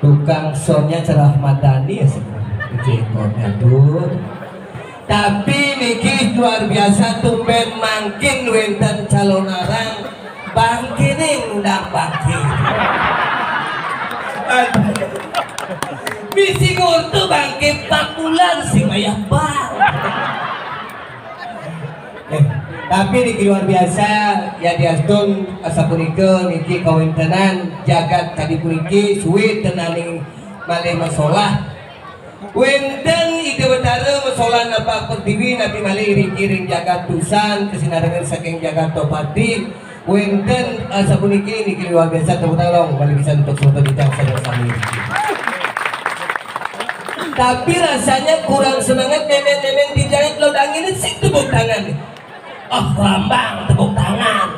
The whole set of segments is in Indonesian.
Tukang soundnya Cerah Madani ya sebenarnya tuh. Tapi niki luar biasa tumben mangkin wenten calon arang bangkining undang bangkin. Misi ngurtu bangkit 4 bulan sih mayah bang. Tapi niki luar biasa ya diastun asa punika niki kawintenan jagat tadi puniki suwi tenaning malih masalah wenten ide betara masalah napa pertiwi nabi malih iring-iring jagat tusan kesinarangan saking jagat topati wenten asa puniki niki luar biasa tepuk tangan malih bisa untuk foto bintang sama-sama. Tapi rasanya kurang semangat nemen-nemen dijahit lodang ini sih tepuk tangan. Oh lambang tepuk tangan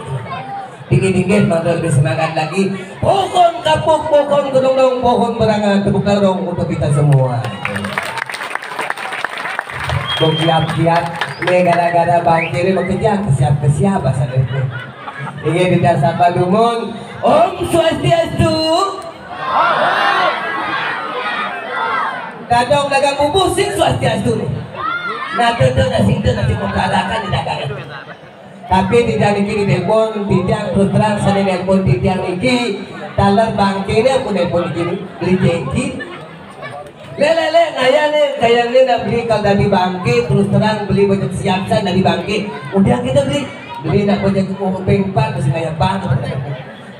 dingin-dingin malah lebih semangat lagi. Pohon kapuk, pohon gedung-gedung, pohon berangan, tepuk tangan untuk kita semua. Kiat-kiat ini gara-gara bangkiri bekerja kesiap-kesiap bahasa itu. Ingin kita sapa dumun Om Swastiastu. Kadang dagang bubur sing Swastiastu nih. Nah tentu nasi pengkalakan di dagangan. Tapi tidak niki di telepon tidak terus terang sana telepon tidak niki talar bangkirnya pun telepon gini beli jengki. Lele ngayane kayaknya nak beli kalau dari bangkit terus terang beli banyak siapsan dari bangkit. Udah kita beli nak banyak kuping pak terus kayak banget.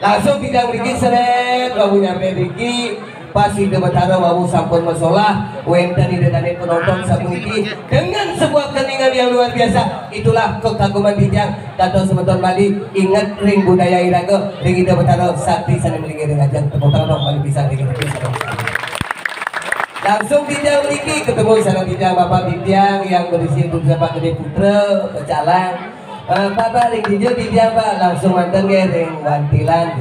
Langsung tidak niki seret baru nyampe niki. Pas ide betara wawu sampun masalah wenten ide dan penonton sapuniki dengan sebuah keningan yang luar biasa. Itulah kekaguman dijang datang sebentar Bali ingat ring budaya iraga ring ide betara sakti sana melingi ring ajang tepuk tangan dong Bali bisa ring langsung dijang lagi ketemu sana dijang bapak dijang yang berisi untuk Bapak Gede Putra berjalan bapak ring dijang pak langsung mantan ring wantilan.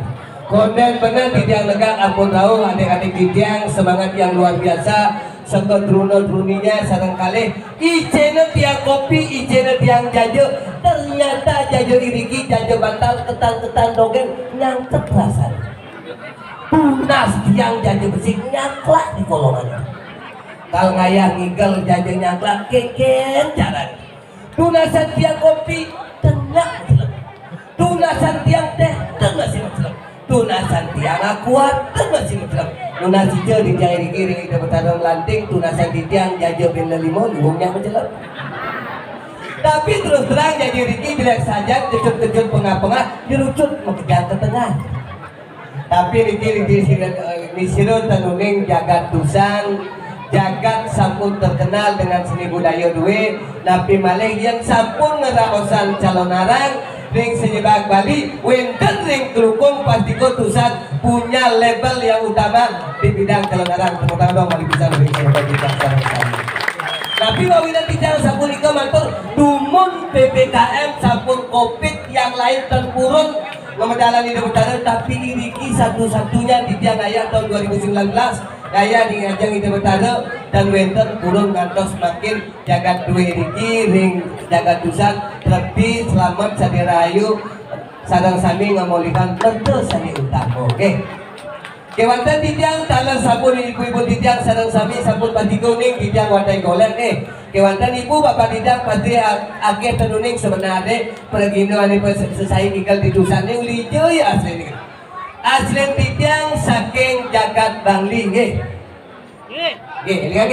Konden benar dijang legang ampun tahu adik-adik dijang semangat yang luar biasa sekot druninya sarang kali ijena tiang kopi ijena tiang jajo ternyata jajo iriki jajo bantal ketan dongeng nyangkep rasanya tunas tiang jajo besi nyaklak di kolongan kal ngayah ngigel jajo nyaklak keken caranya tunasan tiang kopi tenyak tunasan tiang teh tenyak sih tunasan tiang kuat masih mutlak tunas hijau di jahiri kiri kita bertarung lanting tunasan di tiang jajo bin limau lumungnya menjelak. Tapi terus terang jadi Riki bilang saja kejut-kejut pengah-pengah dirucut mengejar ke tengah. Tapi Riki disirut tenuning jagat tusan jagat sampun terkenal dengan seni budaya duwe napi malih yang sampun ngeraosan calon arang ring senyebak Bali, wenten ring kelukung pasti kutusan punya label yang utama di bidang kelenggaran. Tepuk tangan dong, Bali bisa lebih senyebak kita sama-sama. Nah Tapi wawinan tidak sampun ika mantur dumun PPKM sampun Covid yang lain terpurun menjalani debutana, tapi Riki satu-satunya di tiang ayah tahun 2019 kaya di ngajang itu betana dan wenten kurung ngantos makin jagat duwe Riki ring jagat dusan lebih selamat sadirayu sarang sami ngamolikan tentu sani utama. Oke. Kewantan titiang talang sabun ibu-ibu titiang sarang sami sabun pati kuning titiang watai golek kewantan ibu bapak titiang pati ake tenuning sebenarnya pergino ane sesai tinggal di dusannya uli joy asli titiang saking jagat bangli lihat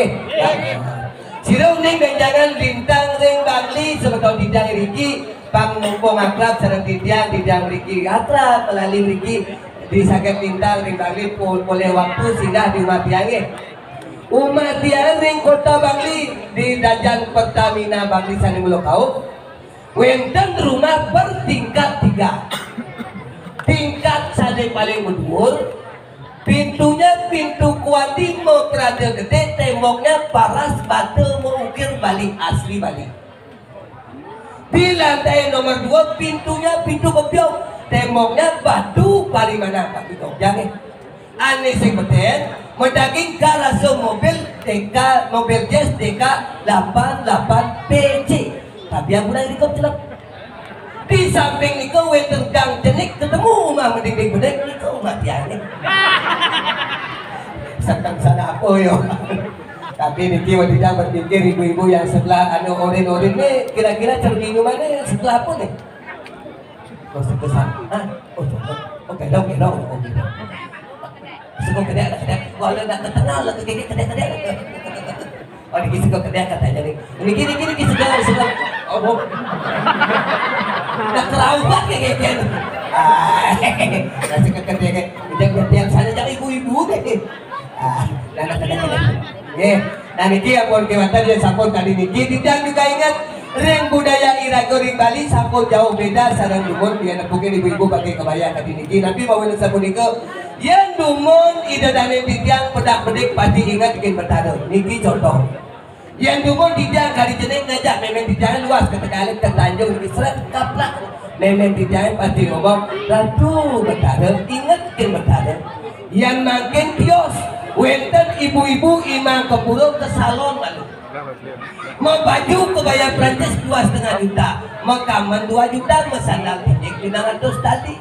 sirong ning dan jangan lintang ring bangli sebetulnya titiang Riki pang mumpung akrab sarang titiang Riki akrab melalui Riki di sakit lintang ring Bangli oleh waktu singgah di umat tiang ring kota Bangli di Dajan Pertamina Bangli Sani Mulokau wenten rumah bertingkat 3 tingkat sade paling berdua pintunya pintu kuati mau kerada gede temboknya paras batu mau ukir Bali asli Bali di lantai nomor 2 pintunya pintu kebiok temboknya batu paling mana tapi jangan aneh sing beten mendaging garasi mobil DK mobil jazz DK 88 PC tapi yang mulai dikop celap di samping niko weten gang jenik ketemu rumah mending bedek niko mati aneh sedang sana apa yo tapi niki waktu dia berpikir ibu-ibu yang sebelah anu orin-orin nih kira-kira cermin mana sebelah apa nih kau sebesan, oke dong, suka kedai, kalau nak terkenal lagi kedai, oh ini suka kedai katanya nih, ini suka, oh, nak terawat kayak gitu, suka kedai, yang sana jangan ibu-ibu kayak, nah niki apun kewatan dia sampun kali niki, tidak juga ingat. Ring budaya Irago ring Bali sampun jauh beda sareng dumun biar mungkin ibu-ibu pakai kebaya tadi niki tapi mau sampun niko yang dumun ida dane titiang pedak bedik pasti ingat bikin bertaruh niki contoh yang dumun titiang kali jening ngajak memang titiang luas ketegalin ke Tanjung niki seret kaplak memang titiang pasti ngomong ratu bertaruh ingat bikin bertaruh yang makin kios wenten ibu-ibu imang kepurung ke salon lalu mau baju kebaya Prancis 2,5 juta mau kaman 2 juta mau sandal tinggi 500 tadi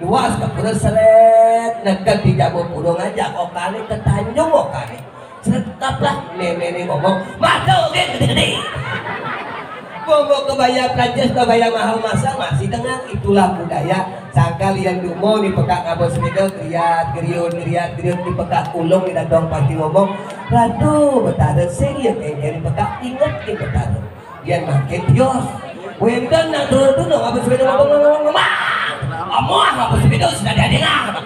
luas ke pura seret nekat di Jawa Purung aja kok kali ke Tanjung kok kali seret kaplah nenek ngomong mata gede-gede mau kebaya Prancis kebaya mahal masa masih tengah itulah budaya sangka lian dumo di pekak kabos medo geriut di pekak ulung di dadong pasti ngomong ratu betara seri kayak di pekak ingat di betara yang makin dios wenten nak dulu kabos medo ngomong kabos medo sudah diadengar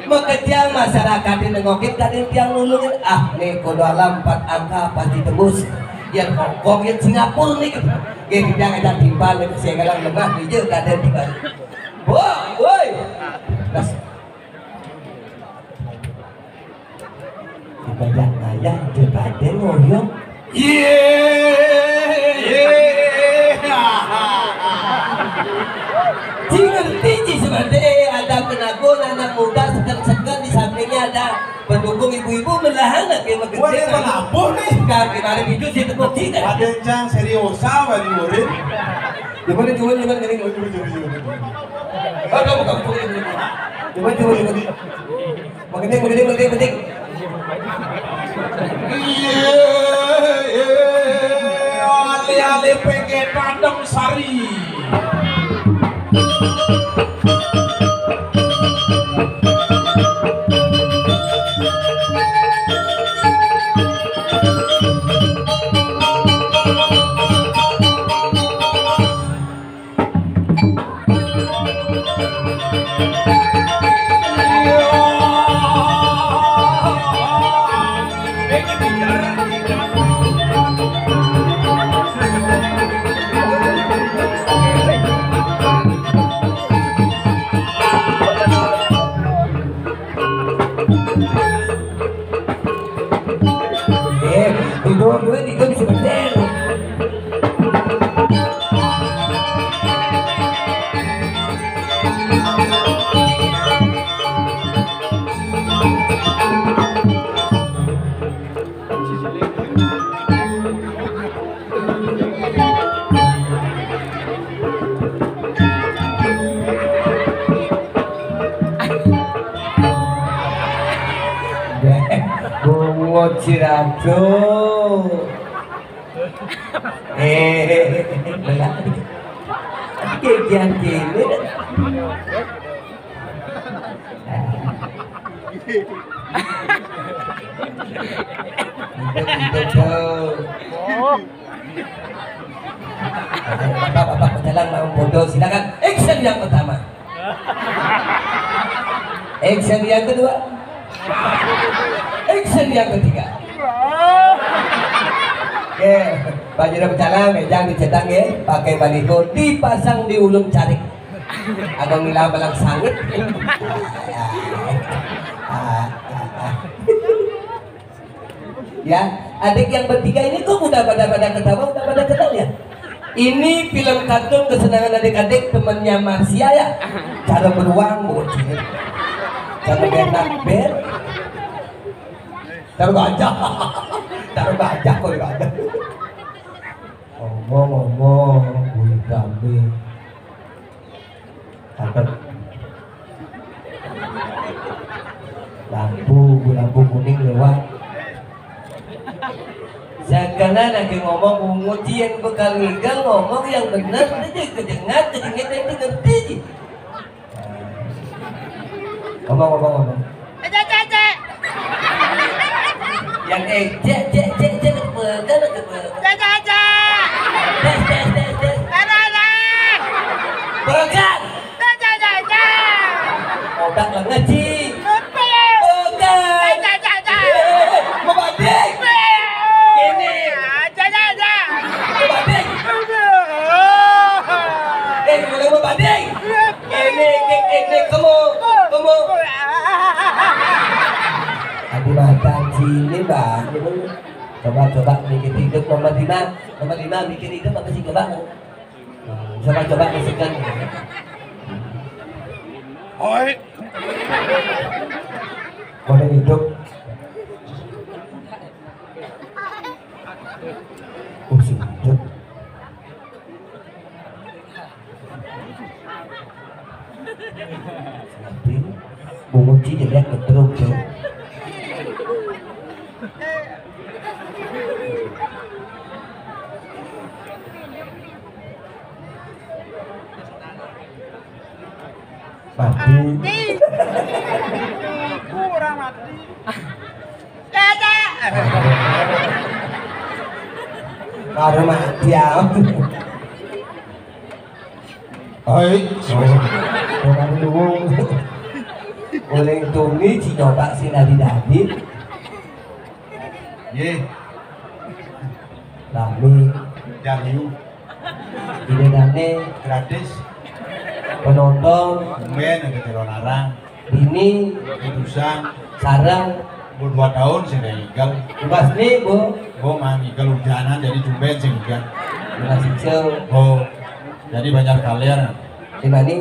mekejang masyarakat ini nengokin kadang tiang nulungin nih kodo alam 4 angka pasti tembus yang Hongkong yang Singapura nih kayak kita ngajak timbal saya galang lemah dia kadang timbal woi banyak ayah coba ngoyong ngerti seperti ada penagun anak muda segar-segar di sampingnya ada pendukung ibu-ibu melahan lagi boleh menabuh nih kemarin itu sih tepuk tidak ada yang seriosa bagi murid gimana gini kamu gimana penting ale-ale pengen pandang sari dua itu bisa berdel Bungut si Ratu. Belak. Kegiatan gini. Bapak berjalan mau bodoh, silakan. Action yang pertama. Action yang kedua. Action yang ketiga. Oke, baju udah berjalan, mejang dicetak ya, pakai baliho, dipasang di ulung carik. Abang nila balang sangit. Ya, adik yang bertiga ini kok udah pada ketawa, udah pada kenal ya. Ini film kartun kesenangan adik-adik temannya Marsia ya. Cara beruang bocil, cara benak ber, cara gajah, kok gajah. Ngomong, buli kambing, kata lampu kuning lewat. Sekarang lagi ngomong ujian bekal ngigal ngomong yang benar aja kedengar yang ngerti. Ngomong. Yang cek begal begal. Otak lah ngaji. Aku makan sini bang, coba bikin hidup nomor 5 bikin hidup apa sih coba? Coba masukkan. Oi. Boleh hidup. Hidup. Bunguci jelek ketruk tuh. Mati. Kurang mati. Baru mati ya. Oi. Orang dulu. Boleh tuni si nyoba si nadi. Ye, Rami. Jahiu, Ide dane gratis. penonton. Kemudian ada teronarang, Ini Idusan, sarang. 2 tahun saya udah igal. Bebas nih bu. Oh mang igal hujanan jadi cumben sih igal. Bebas hijau. Oh, jadi banyak kalian. Di mana?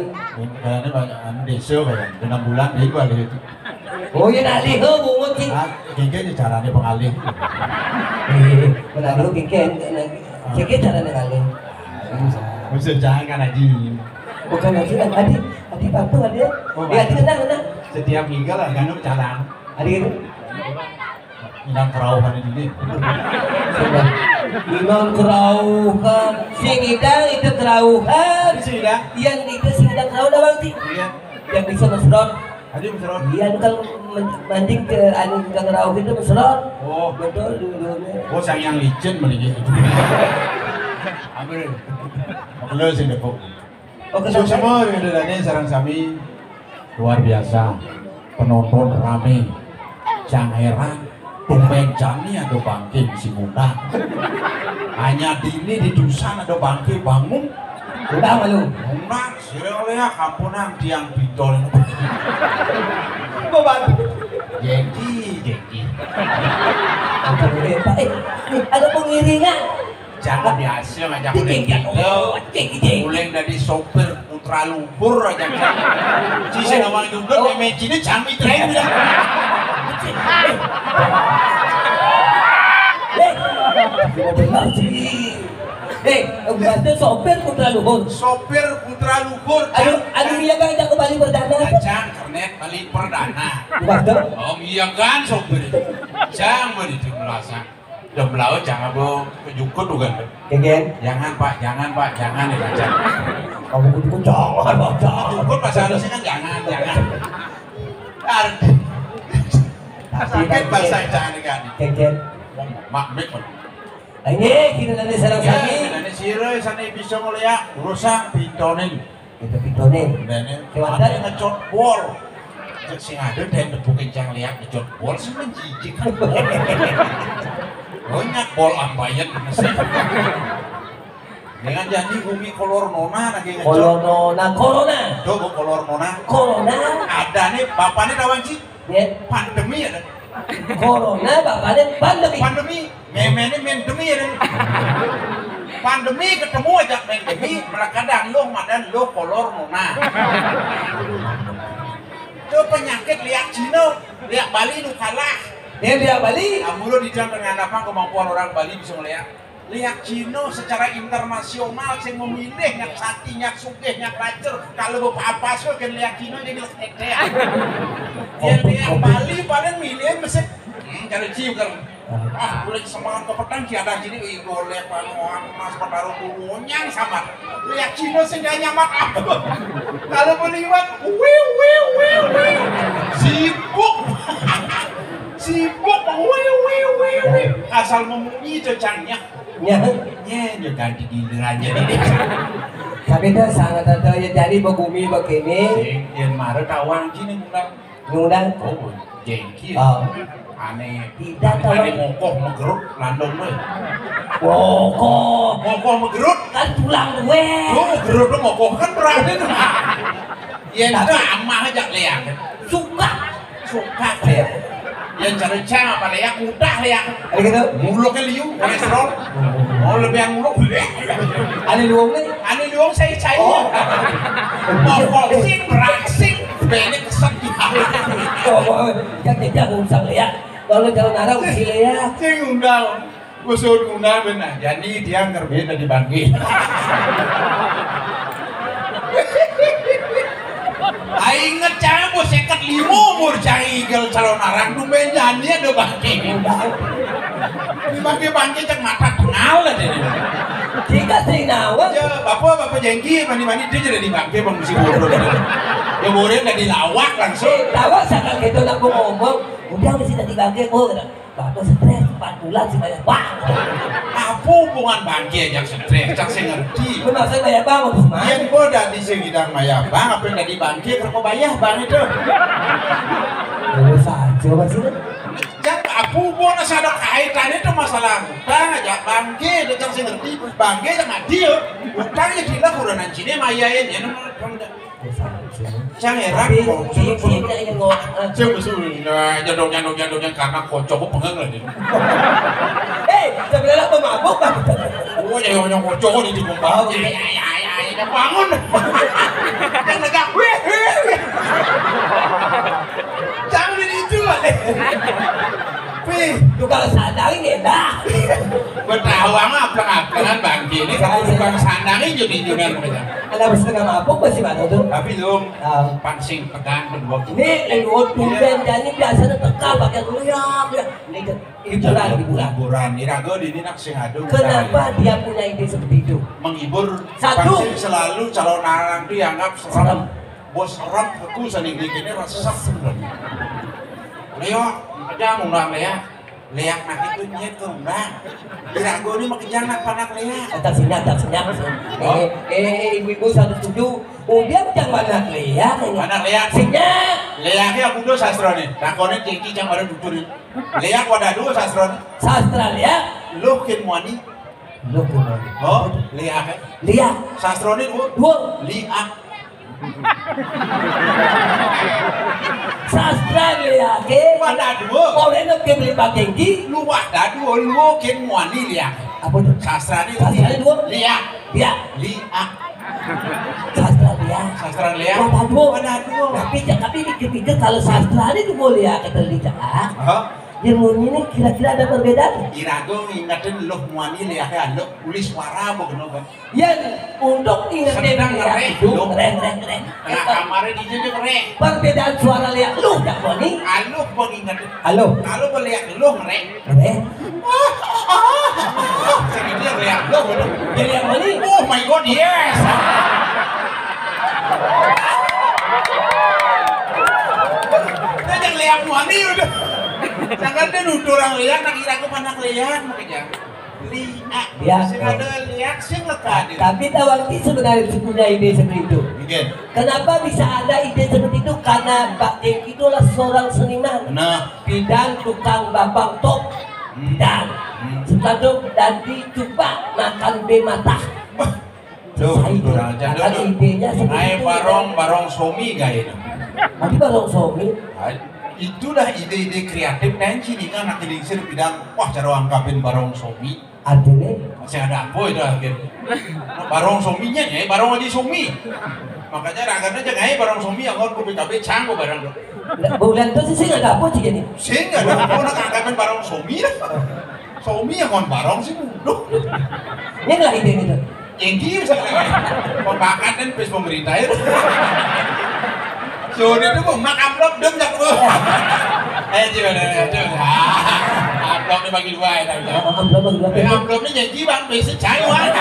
Kayaknya banyak desa kayak 6 bulan dia gua lihat. Oh ya nali ho bungut sih. Kayaknya caranya pengalih. Benar lu kiken. Kiken cara ngali. Mesti jangan aja. Bukan aja adi bantu adi. Ya adi kenang. Setiap igal ada kan jalan. Adi itu. Hilang kerauhan ini. Inon kerauhan, sing idang itu kerauhan. Sudah. Yang itu sing idang kerauhan bang sih. Iya. Yang bisa mesron. Ada mesron. Iya kalau manding ke anu ke kerauh itu mesron. Oh. Betul dulunya. Oh sang yang licin mending itu. Ambil. Kalau sih depok. Oh So, kenapa? semua yang ada dana sarang kami luar biasa. Penonton rame. Jangan heran. Tumben jami ada bangke si muda. Hanya dini di dusan ada bangke bangun. Udah malu. Muda sirolea kampunang tiang bintol. Beban. Jengki. Ada pengiringan. Jangan biasa ngajak uleng Jeng. gitu. Uleng dari sopir putra lumpur aja. Si saya ngomong juga, imagine jami tren. Berarti sopir putra luhur. Sopir putra lumpur. Aduh dia kan kembali berdana. Jangan kernet. kali perdana. Waduh. Oh iya kan sopir. Jangan beri jumlasan. Jumlah jangan bawa kejukut bukan. Kegen. Jangan pak, jangan ya jangan. Kamu kudu jangan, Pak. Kejukut bahasa Indonesia kan jangan. Sakit bahasa jangan kan. Kegen. Makmik. Ini kita nanti sarang Ya, sami. ini sire sana bisa ngeliat rusak pitoning. Itu pitone. Dan Kewadan. ada yang ngecot bol. Sing ada dan debu kencang lihat ngecot bol sih menjijik. Banyak bol ambayan mesin. Dengan janji umi kolor nona lagi ngecot. Corona. Tuh kolor nona. Corona. Ada nih bapaknya kawan sih. Ya. Pandemi ada. Corona bapaknya pandemi. Memenya mendemi ya. Pandemi ketemu aja mendemi. Malah kadang lo madan lo kolor nona. Itu penyakit liak Cina, liak Bali nu kalah. Dia Bali. Amuro di dalam dengan apa kemampuan orang Bali bisa melihat. Liak Cina secara internasional yang memilih nyak sakti, nyak sugih, nyak lacer. Kalau apa so kan liak Cina jadi lekek. Dia liak Bali paling milih mesti cari cium kan. Ah, boleh semangat ke petang tiada jadi boleh panoan mas petaruh punyang sama. Liak Cina sehingga nyamak apa. Kalau melihat, sibuk, asal memunyi cecangnya. Ya. Ya ganti giliran jadi. Tapi itu sangat ada ya jadi begumi begini. Yang marah tawang sini Ngundang. Oh, jengki. Oh. Aneh. Tidak tahu. Aneh mokoh megerut landong we. Mokoh megerut. kan tulang gue. Lu megerut lu mokoh kan berani tuh. Ya itu amah aja liang. Suka Liang. Yang cari cara apa liang mudah liang. Ada gitu. Muluknya liu, kolesterol. Oh lebih yang muluk. Ada luang nih. Aneh liung saya. Mokoh sing beraksing. Benek kesan Jangan usang lihat. Kalau jalan arah usi lihat. Sing undang. Kusut undang benar. Jadi dia ngerbit dari bangki. Aing ngecah bos sekat limo umur cahigel calon arang dumen nyanyi ada bangki. Ini bangki cek mata kenal lah deh. Jika sing nawa. Ya bapak jengki mani dia jadi di bangki bang musim bodoh. Ya boleh nggak dilawak langsung. Tawa sakal gitu nak ngomong. Udah mesti tadi bangke oh. Bapak stres 4 bulan sih banyak banget. Apa hubungan bangki yang stres? Cak saya ngerti. Lu maksudnya banyak banget Mas. Yang bodoh di segidang maya bang, apa yang tadi bangki kerko bayar bang itu. Lu saja masih. Jangan apa hubungan ada kaitannya itu masalah utang aja bangki, dia cak saya ngerti. Bangki jangan dia, utangnya tidak kurang sini mayain ya nomor. Jangan heran kok. Saya besul, jadong karena kocok pengen lagi. Sebenarnya pemabuk kan? Oh ya yang kocok di kumpul. Ya bangun. Yang negak. Jangan dijual. Tukang sandang ini dah. Bertawang apa-apaan bangki ini kalau tukang sandangnya jadi jualan mereka. Ada setengah mabuk masih mana tuh? Tapi belum pansing tegang kedua. Ini lewat tumben jadi biasanya tegang pakai goyang ya. Ini hiburan. Irago di nak sing adu. Kenapa dia punya ide seperti itu? Menghibur. Satu. Pansing selalu calon arang dianggap serem. Bos serem keku saning ini rasa sebenarnya. Leo, aja undang Lea. Leak nak itu nyet ke undang. Irago ini makijang nak panak Lea. Tak senyap. Ibu-ibu satu setuju. Dia macam mana Lea? Panak Lea. Senyap. Leaknya aku dulu sastra nih. Takone cengki cang baru duturin. Leak wadah dulu sastra nih. Sastra Lea. Lu kin muani. Lu kemana? Oh, leak. Lea. Sastra nih Dua. liak. Sastra Lea ke? Wadah dua. Oleh nak beli pakenggi. Lu wadah dua. Lu kin muani liak. Apa tu? Sastra nih. Sastra dua. Liak. Lea. Liak. Sastra Lea. Sastra Lea. Wadah dua. Wadah dua. Tapi pikir-pikir kalau sastra ini tu boleh ya kita lihat. Hah? ilmunya ini kira-kira ada perbedaan? Irago ngingetin loh muani lihatnya lo tulis suara bukan kan? Ya untuk ingetin Sedang lihat ngerek, itu Dok. keren. Nah kamarnya di sini ngerek. Perbedaan suara lihat lu tak Boni? Alo mau ngingetin. Halo. Kalau melihat lo ngerek. Keren. Segitu lihat lo bener. Dia lihat Boni? Oh my god yes. Dia jangan lihat muani udah. Jangan dia nuduh orang lihat, nak kira aku mana lihat makanya. Lihat, sih ada lihat sih lekat. Tapi Tawangti sebenarnya punya ide seperti itu. Mungkin. Kenapa bisa ada ide seperti itu? Karena Pak Jeng itulah seorang seniman. Nah, Bidang tukang babang top. Bidang. Setelah dan dicoba makan bematah. Duh, Itu aja kan idenya seperti itu. barong somi gak itu? Nanti barong suami. Itulah ide-ide kreatif dan sini kan nak dingsir bidang wah cara angkapin barong somi. Artinya Masih ada apa itu akhir? Barong sominya ya, barong aja somi. Makanya rakyatnya jangan barong somi yang orang kopi kafe canggo barang lo. bulan itu sih nggak dapet sih jadi. Sehingga dong, kau nak angkapin barong somi lah. Somi yang on barong sih bodoh. Ini nggak ide itu. Yang dia misalnya pembakaran dan pes pemerintah itu. So dia tuh mak amplop dong jak lo. Coba. Amplop ni bagi dua ya. Amplopnya janji bang, besok cairan.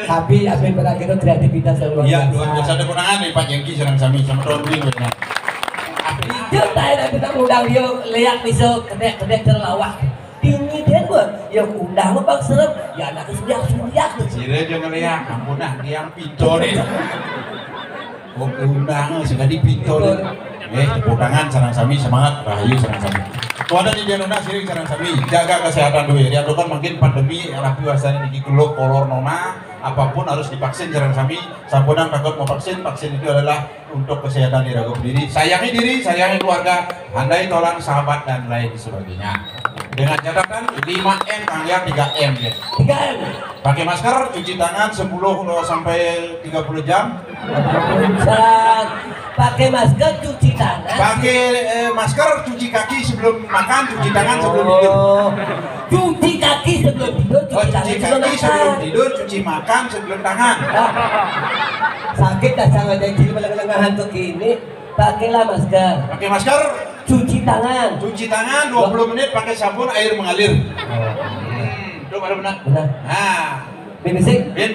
Tapi apa yang berakhir itu kreativitas yang luar Iya, biasa. luar biasa ada kunangan nih Pak Jengki serang sami sama Don Wing. Dia tahu dah kita undang dia lihat pisau kedek terlawak. Ini dia gua yang undang bang serem ya anak sedia. Sire jangan lihat, ampun nah dia yang pintu nih. Oh undang sudah di pintu nih. Tepuk tangan serang sami semangat rahayu serang sami. Tuh ada di Januna sini serang sami jaga kesehatan dulu ya. Dia kan makin pandemi rapi wasana di kuluk kolor nona apapun harus divaksin serang sami. Sampunan takut mau vaksin itu adalah untuk kesehatan diri aku sendiri. Sayangi keluarga, andai tolong sahabat dan lain sebagainya. Dengan catatan 5M kalian 3M ya. 3M. Pakai masker, cuci tangan 10 sampai 30 jam. Pakai masker, cuci tangan. Pakai masker, cuci kaki sebelum makan, cuci tangan sebelum tidur. Cuci kaki sebelum tidur, Cuci kaki sebelum tidur, cuci makan sebelum tangan. Sakit dah sangat jadi lengan untuk ini. Pakailah masker. Pakai masker, cuci tangan 20 menit pakai sabun air mengalir. Itu baru benar. Benar. Nah, bin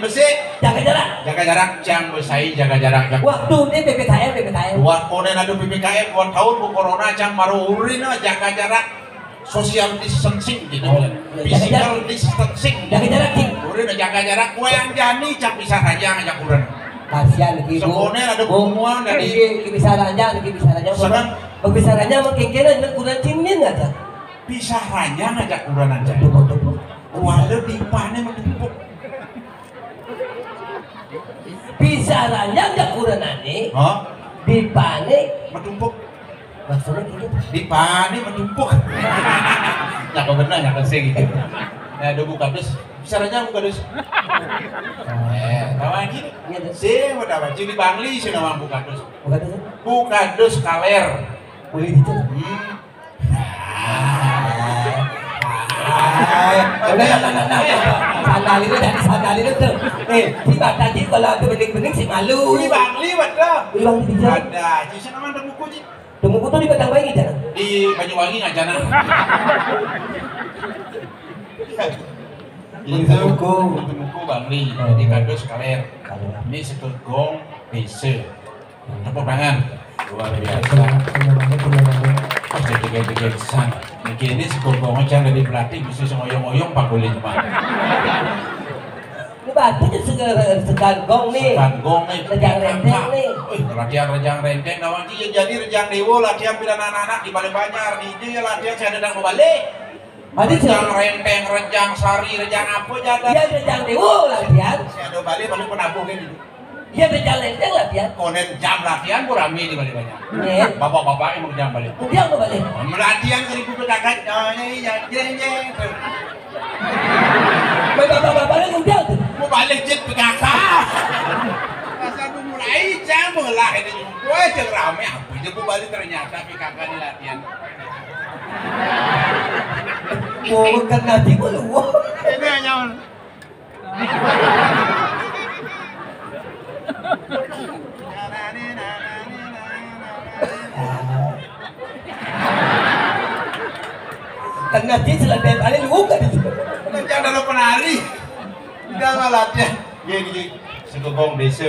bersih jaga jarak jangan bersai jaga jarak. Waktu ini PPKM buat konen ada PPKM buat tahun bu corona jangan marurin jaga jarak social distancing gitu. Physical distancing. Jaga jarak sih. Urin jaga jarak. Kue yang jani cak bisa aja ngajak urin. Kasihan ibu. Sekolah ada bumuan dari kibisarannya. Kibisarannya makin kira kurang cingin nggak tak? Pisarannya ngajak uran aja. Walau di panen menumpuk. Pisarannya nggak kurang aneh. Di panen menumpuk. Maksudnya gitu. Di panen menumpuk. Nggak benar nggak kesing gitu. Ya ada buka dus. Pisarannya buka dus. Tahu gini. Si udah baju di Bangli sih nama buka dus. Buka dus kaler. Boleh gitu. Sandal itu tuh. Di Bataji kalau ada bening-bening sih malu. Di Bangli betul. Di Bangli di sana. Ada. Jadi nama ada buku sih. Temu tuh di Batang Bayi jangan. Di Banyuwangi nggak jangan. Ini buku Bangli di kardus kaler. Ini sekegong PC. Tepuk tangan. Luar biasa. Jadi kesan. Ini sekegong aja dari pelatih bisa ngoyong-ngoyong Pak Boleh cuma. Ini batunya segangong nih. Segangong nih. Rejang renteng nih. Latihan rejang renteng. Nawang dia jadi rejang dewo latihan bila anak-anak di Balai Banyar. Dia latihan saya sedang kembali. Rejang renteng, rejang sari, rejang apa jada? Iya rejang dewo latihan. Saya ada balik penabuh kan itu. Iya rejang renteng latihan. Konen jam latihan pun rame di Balai Banyar. Iya. Bapak-bapak emang jam balik. Dia nggak balik. Melatihan ke ribu kakak, jeng. Bapak-bapaknya udah tuh. Mau balik jet kakak. Masa tuh mulai Ai cang belah ini gue ceng rame apa aja gue balik ternyata PKK ini latihan. Mau kena di lu. Ini hanya Kena di selesai kali lu kan. Macam dalam penari. Tidak latihan. Gini segogong desa.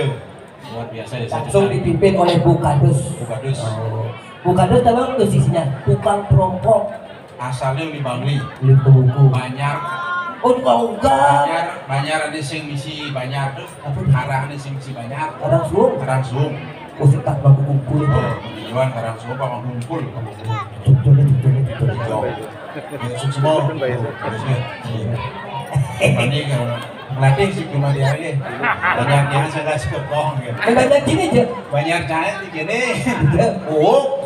Luar biasa desa. Langsung dipimpin oleh Bu Kadus. Bukadus. Bu Kadus tahu posisinya tukang perompok. Asalnya di Bangli. Beli buku. Banyar. Oh enggak. Banyar ada sing misi Banyar tuh. Karang ada sing misi Banyar. Kadang suruh. Karang Sum. Usik tak baku kumpul itu. Tujuan Karang Sum apa ngumpul. Tujuan. Jauh. Masuk semua. Terusnya. Ini kalau melatih sih cuma dia ini. Banyaknya saya suka bohong gitu. Banyak gini aja. Banyak cahaya di gini. Oh.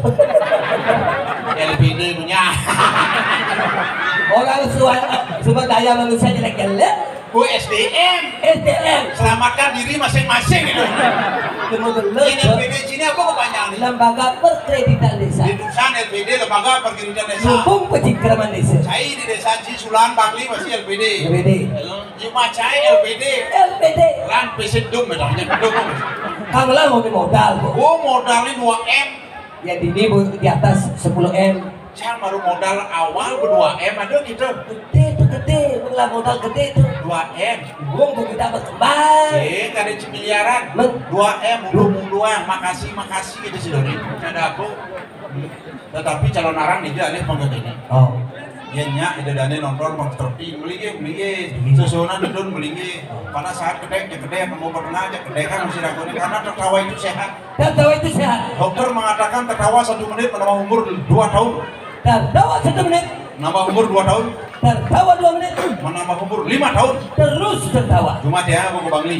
LPD punya. Orang sumber daya manusia jelek-jelek. SDM. SDM. Selamatkan diri masing-masing gitu. Kemudian Ini LPD sini apa kepanjangan nih? Lembaga Perkreditan Desa. Di Dusan LPD Lembaga Perkreditan Desa. Lumbung Pencikraman Desa. Saya di desa Cisulan Bangli masih LPD. LPD. Cuma saya LPD. LPD. Lan pesedum bedanya gedung. Kamu lah mau modal kok. Oh modalnya 2M. Ya ini di atas 10M. Saya baru modal awal 2M ada gitu. Gede tuh gede, lah modal gede tuh. 2M. Bung tuh kita berkembang. Cek ada cemiliaran. 2M mudah-mudahan makasih gitu sih Doni. Ada aku. Tetapi calon arang dia alih panggil ini. Oh. Iya nya ada dana nonton Monster P beli susunan dudun beli pada saat kedek kamu pernah aja kedek kan mesti rakuni karena tertawa itu sehat. Tertawa itu sehat. Dokter mengatakan tertawa 1 menit menambah umur 2 tahun. Tertawa 1 menit. Nambah umur 2 tahun. Tertawa 2 menit. Menambah umur 5 tahun. Terus tertawa. Cuma dia aku ke Bangli.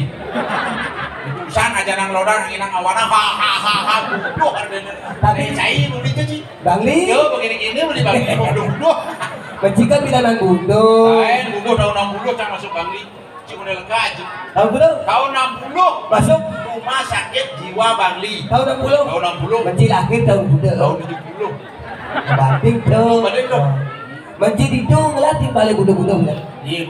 Urusan aja nang lodang inang awana ha. Buduh ada cai beli sih. Bangli. Yo begini beli Bangli buduh. Majikan bilangan bundo. Lain buduh tahun 60 saya masuk Bangli. Cuma lega aja. Tahun bundo. Tahun 60 Masuk. Rumah Sakit Jiwa Bangli. Tahun 60. Tahun 60. Menci lahir tahun bundo. Tahun 70. Banding tuh. Banding tuh. Menci didung lah timbalik bundo-bundo. Di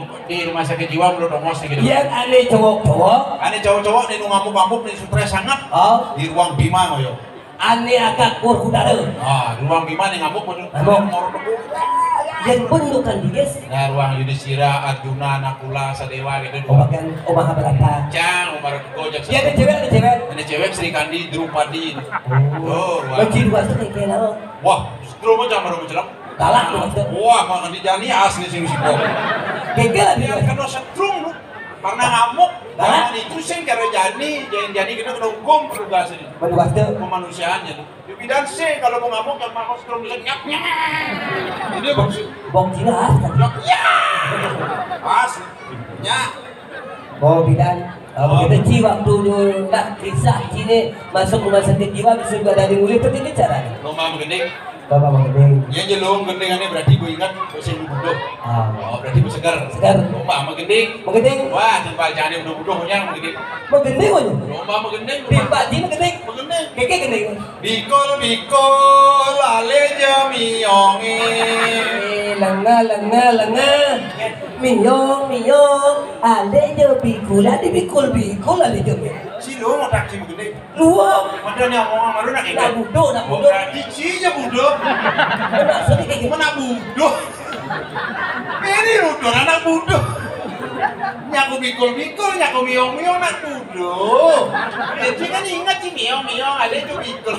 Rumah Sakit Jiwa belum domos gitu. Yang aneh cowok-cowok. Aneh cowok-cowok di ngamuk-ngamuk di stres sangat. Oh. Di ruang Bima ngoyo. Aneh agak kur kudara. Ah, di ruang Bima nih ngamuk bener. Ngamuk. Yang bentukan di guys. Nah, ruang Yudhistira, Arjuna, Nakula, Sadewa gitu. Obakan Omah Berata. Jang, Umar Gojek. Ya ada cewek, ada cewek. Ada cewek Sri Kandi, Drupadi. Oh, ruang. Menci dua tuh kayak kenal. Wah, justru macam baru mencelam. Kalah tuh maksudnya. Wah, kalau dijani asli sih musiko. Keke lah dia. Dia kena setrum lu. Karena ngamuk. Kalah. Karena itu sih karena jadi kita kena hukum petugas ini. Petugas tuh. Kemanusiaannya tuh. Di bidang sih kalau mau ngamuk yang mau setrum bisa nyak. Ini bagus. Bong jelas kan. Ya. Asli. Nyak. Oh bidan. Kita ci waktu dulu nak kisah cini masuk rumah sakit jiwa bisa juga dari mulut itu ini caranya. Lomba menggending. Bapak mengending. Ya jelung gendingannya berarti gue ingat bahasa ibu buduh. Oh berarti gue segar. Segar. Lomba menggending. Mengending. Wah timbal jani buduh-buduh yang menggending. Mengending aja. Lomba menggending. Timpa ji mengending. Menggending. Keke gending. Bikol ale jamiongi. Lenga. Miyong. Ale jo bikul ale jo. Si lu mau taksi menggending. Luang. Padahal yang ngomong sama lu nak Nak ikan. budo. Berarti cinya buduh. Nak sedih kayak gimana? Mana buduh? Ini udah anak buduh. Nyaku bikul, nyaku miong nak buduh. Jadi kan ingat sih miong ada itu bikul.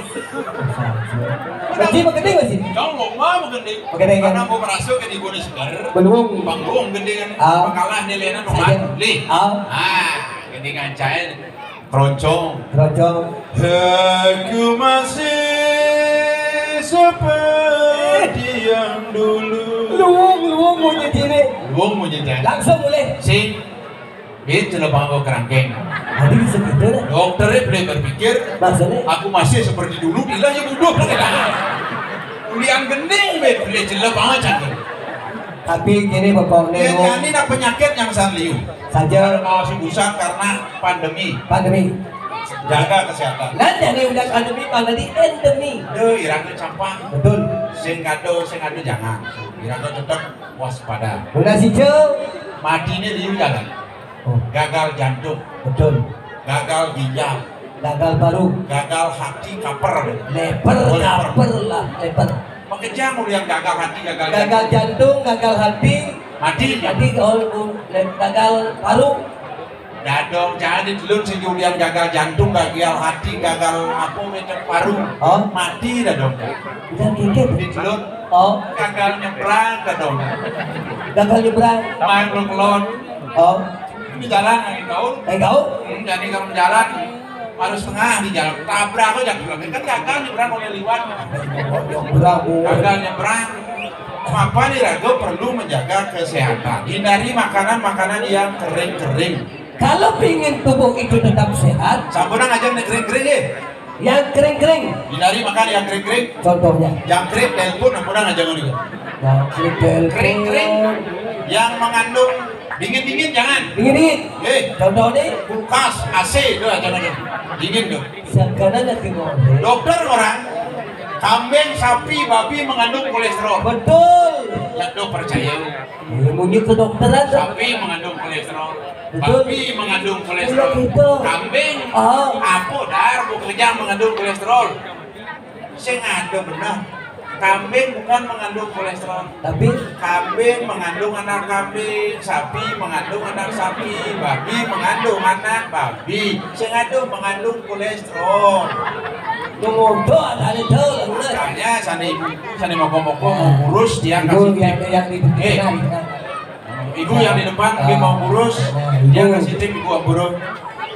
Menci mengending masih. Jangan ngomong mengending. Mengending kan? Karena mau merasuk ke di gunung segar. Belum. Panggung gendingan. Ah. Kalah nilainya nomor. Saja. Li. Gendingan cair. Keroncong. Aku masih seperti yang dulu. Luang mau nyediri. Luang mau jadi. Langsung mulai. Sing. Bit celebang kau kerangkeng. Tadi bisa gitu lah. Dokternya boleh berpikir. Maksudnya? Aku masih seperti dulu. Bila ya bodoh. Kuliah gending bet. Boleh celebang aja. Tapi gini Bapak Dia Nemo nyanyi nak penyakit yang sangliu. saja Mau busan karena pandemi. jaga kesehatan. Lah jadi udah pandemi pada di endemi. Irang itu campang. Betul. Sing kado jangan. Irang itu tetap waspada. Udah si Jo. Mati ini liu jangan. Gagal jantung, Betul. gagal ginjal, Gagal baru. gagal hati, kaper. Leper, kaper lah, leper. Makanya mau yang gagal hati, gagal Gagal jantung, gagal hati, mati. jadi gagal paru. Dadong jangan ditelun sing yang gagal jantung, gagal hati, gagal apa macam paru. Oh, Mati dadong. udah dikit. Ditelun Oh, gagal nyebrang dadong. gagal nyebrang. Main kelon. Oh, Ini jalan yang kau. kau? Jadi kamu jalan harus tengah di jalan. Tabrak aja kan gagal nyebrang oleh liwat. Nyebrang. Gagal nyebrang. Apa nih Rago perlu menjaga kesehatan. Hindari makanan-makanan yang kering-kering. Kalau ingin tubuh itu tetap sehat, Sampurna ngajak nih kering-kering ya. yang kering-kering. Hindari makan yang kering-kering. Contohnya, Yang kering telepon sampurna ngajak nih. yang Kering-kering. Yang mengandung dingin-dingin jangan. Dingin-dingin. Contohnya, Kulkas, AC itu aja nih. Dingin tuh. sekarang lagi ngomong. Dokter orang kambing, sapi, babi mengandung kolesterol. Betul. Ya dok percaya. Ilmunya kedokteran tuh. Sapi mengandung kolesterol, Betul. babi mengandung kolesterol, Iya, gitu. kambing, Oh. apa dar bekerja mengandung kolesterol. Saya ngadu benar. Kambing bukan mengandung kolesterol. Tapi Kambing mengandung anak kambing, sapi mengandung anak sapi, babi mengandung anak babi. Saya ngadu mengandung kolesterol. ngodo ada itu. Makanya sani moko-moko mau kurus dia Ibu kasih tip. yang di Ibu yang di depan mungkin mau kurus, dia kasih tip ibu burung.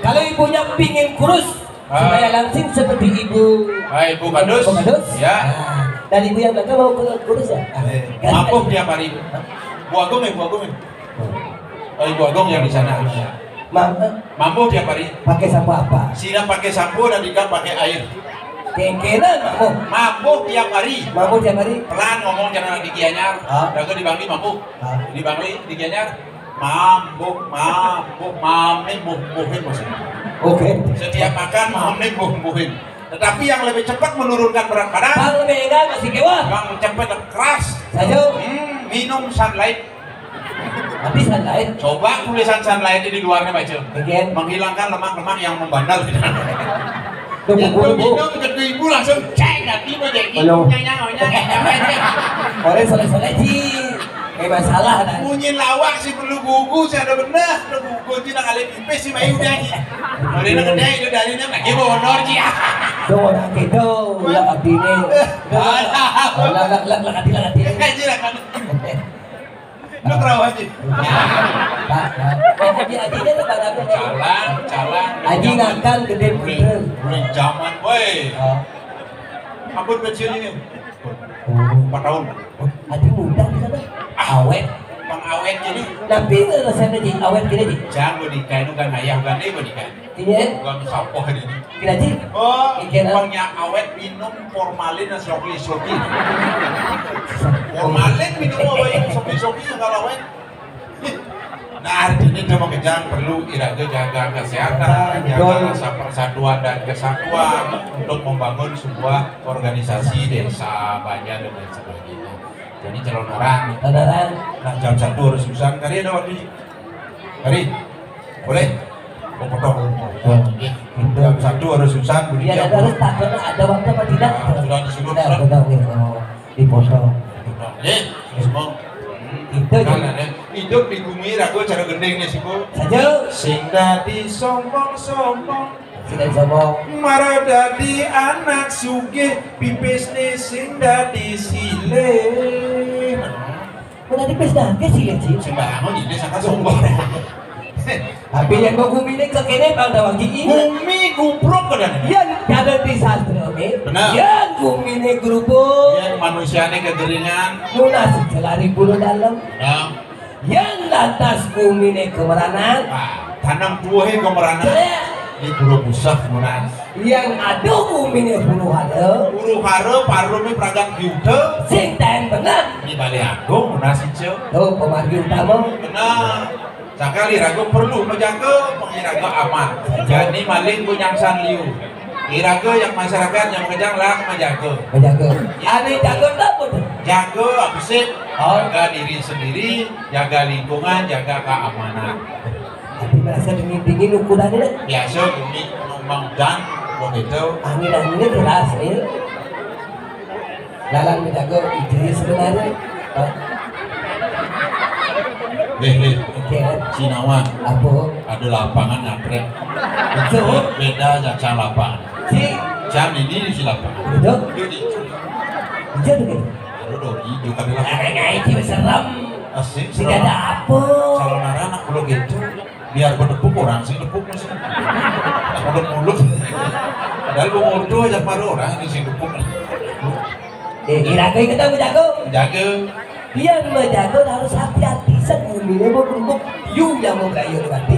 Kalau ibunya pingin kurus supaya langsing seperti ibu. Ibu Badus. Ibu Badus. Ya. Nah, dan ibu yang belakang mau kurus ya. Mampu tiap hari. Bu Agung ya, Bu Agung ya. Ibu Agung yang di sana. Mampu tiap hari. Pakai sampo apa? Siram pakai sampo dan ikan pakai air. Kengkenan mampu. Mampu tiap hari. Mampu tiap hari. Pelan ngomong jangan di Gianyar. Dago di Bangli mampu. Di Bangli di Gianyar. Mampu, mampu, buhin maksudnya. Oke. Setiap makan mampu, buhin. Tetapi yang lebih cepat menurunkan berat badan. Bang lebih enggak masih kewa. Yang cepat dan keras. Saja. Minum sunlight. Habis lain. Coba tulisan sunlight di luarnya baca. Bagian. Menghilangkan lemak-lemak yang membandel. Tunggu Minum ke ibu langsung cek nanti mau jadi. Halo. Nyanya. Orang soleh-soleh sih. Kayak masalah dah. Munyin lawak sih perlu buku sih ada benar. Perlu buku sih nak kali pipis sih mayu dia. Kalau dia gede itu dari dia lagi honor sih. Do orang itu lah katine. Lah katine. Kaji lah kan. Lu terawat sih. Pak. Aji dia pada Jalan. Aji ngangkan gede bener. Mulai zaman woi. Ampun kecil ini. 4 tahun. Aji muda di sana. Awet. Bang awet jadi. Tapi rasanya ji awet gini ji. Jangan nikah itu kan ayah gande nikah. Iya. Bukan sapoh ini. Kira ji. Oh, Ikan bangnya awet minum formalin dan sopi. Formalin minum apa yang sopi kalau awet. Nah, hari ini cuma kejang perlu iraga jaga kesehatan, jaga rasa persatuan dan kesatuan untuk membangun sebuah organisasi desa, banyak dan lain sebagainya. Jadi calon orang, nah jam 1 harus usaha. Kali ada waktu ini? Kali? Boleh? Mau potong? Jam 1 harus usaha. Iya harus tak ada waktu apa tidak? Sudah disuruh. Dipotong. Semua. Itu Hidup di bumi ragu cara gendeng nih sih bu. saja. Sing dadi sombong. Sudah sombong. Mara dadi anak sugih, pipis nih sing dadi sile. Mana di pesta ke sih sih? Sembangun ini sangat sombong. Tapi yang kau kumine ke kene bang dawang gigi. Bumi gubruk kan? Yang ada di sastra ini. Benar. Yang kumine gerubuk. Yang manusianya kegeringan. Munas celari bulu dalam. Nah, Yang lantas kumine kemeranan. tanam buahnya kemerana. Di buru busah munas. Yang ada kumine bulu halo. Buru haro parumi pragan biude. Sing ten benar. Di Bali Agung munas hijau. Tuh pemargi utama. Benar. Sakali raga perlu menjaga pengiraga aman. Jadi maling punyang sanliu. Iraga yang masyarakat yang mengejar lah menjaga. Ane jaga apa tuh? Jaga apa sih? Jaga diri sendiri, jaga lingkungan, jaga keamanan. Tapi merasa dingin ukurannya. Biasa bumi numpang dan begitu. Angin-anginnya keras ya. Lalang menjaga diri sebenarnya. Oke, Sinawan apa? ada lapangan ngapret. Betul. Beda jam lapangan. Si, Jam ini di lapangan. betul. Jadi, Jadi gitu. aduh dogi juga di lapangan. Nggak itu serem. Asik, Tidak ada apa. kalau nara anak belum gitu, biar berdepuk orang sih depuk masih. Mulut-mulut. Padahal gue mudu aja pada orang di sini depuk. Kira-kira kita menjaga. Jaga. Yang menjaga harus hati-hati. Sebuminya mau kerubuk. You yang mau kayu nanti.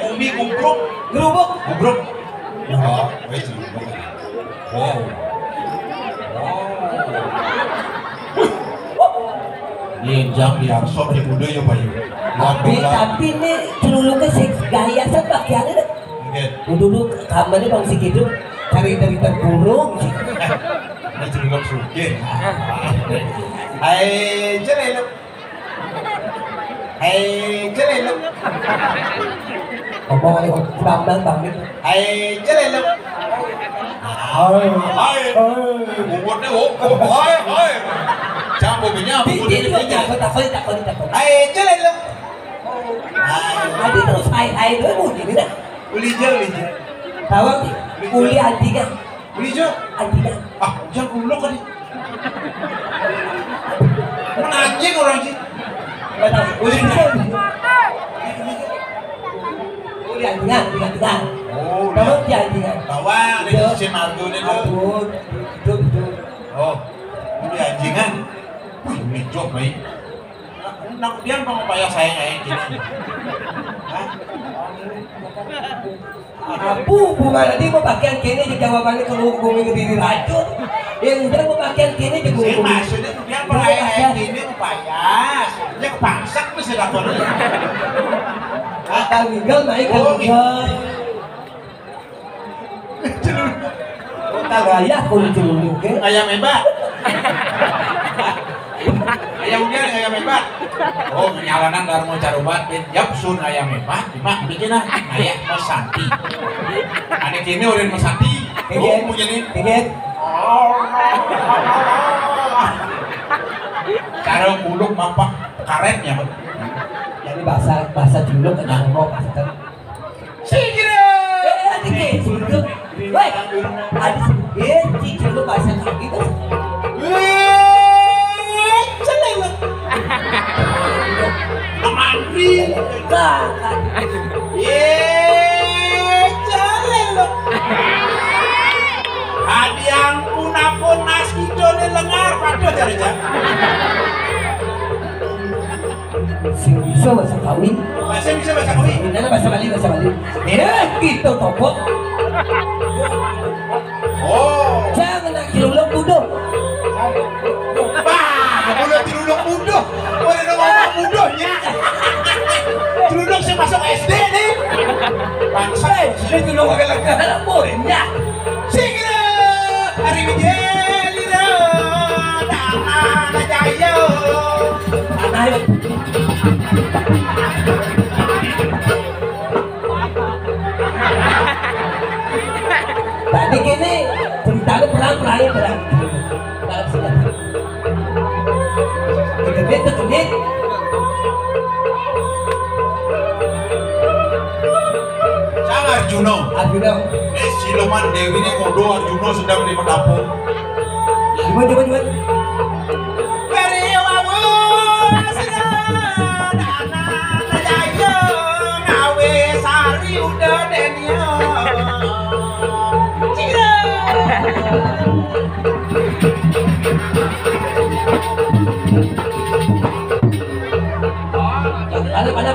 Bumi kubruk. Kerubuk. Kubruk. Oh, wes. Wow. Jam di arsop di muda ya Pak. Tapi ini celuluknya sih gaya pakaiannya deh. Dulu kamarnya bang sih gitu. Cari dari terburung sih. Ini celuluk suke. Hai celuluk. Hai celuluk. Ngomong oleh bang itu. Hai celuluk. Hai. Bobotnya hai. Jangan bobinya apa Ini takut. Hai celuluk. Ada terus hai dulu gini dah. Ulija. Tahu uli anti kan? Ulija. Anti kan? Ah, jangan ulok kali. Mana anjing orang sih? Nggak tahu. Uli anti kan? Oh, Tahu dia anti kan? Bawang dari si Margo ini tuh. Betul. Oh, ini anjingan. Wih, ini jok baik. Nak dia mau bayar saya kayak gini. Hah? Apu, bunga nanti mau pakaian kini di jawabannya kalau bumi ngediri racun. Yang udah mau pakaian kini di Saya bumi. maksudnya dia pakai kayak gini bayar. Dia kepangsak mesti laporan. Akal minggal naik ke minggal. Kota gaya kulit celuluk ke. Ayam hebat. Ayam hebat. Oh, nyalanan darmo carubat bin Japsun ayam hebat. Mak bikin ah ayam mesanti. Ada kini udah mesanti. Oh, punya nih. Tiket. Cara buluk mampak karetnya. Jadi bahasa celuluk kan ngomong bahasa. Sikira. Tiket celuluk. Woi, ada celuluk bahasa gitu. Celuluk. Amandri. Kan. Celuluk. Adiang punapun nas hidone lengar padha jareja. Sing bisa bahasa kawin. Bisa bahasa Kowi. Ini bahasa Bali. Gitu toko. Oh. Jangan nak celuluk bodoh. Wah, boleh celuluk mudah. Boleh ngomong mudahnya. Celuluk sih masuk SD nih. Bangsa. Ini celuluk agak-agak bohongnya. Sikira. Hari Wijelira. Dana Jaya. Ayo. Tadi gini ceritanya perang. Kedit. Sang Arjuna. Siluman Dewi ini kodo Arjuna sedang di pendapung. Coba.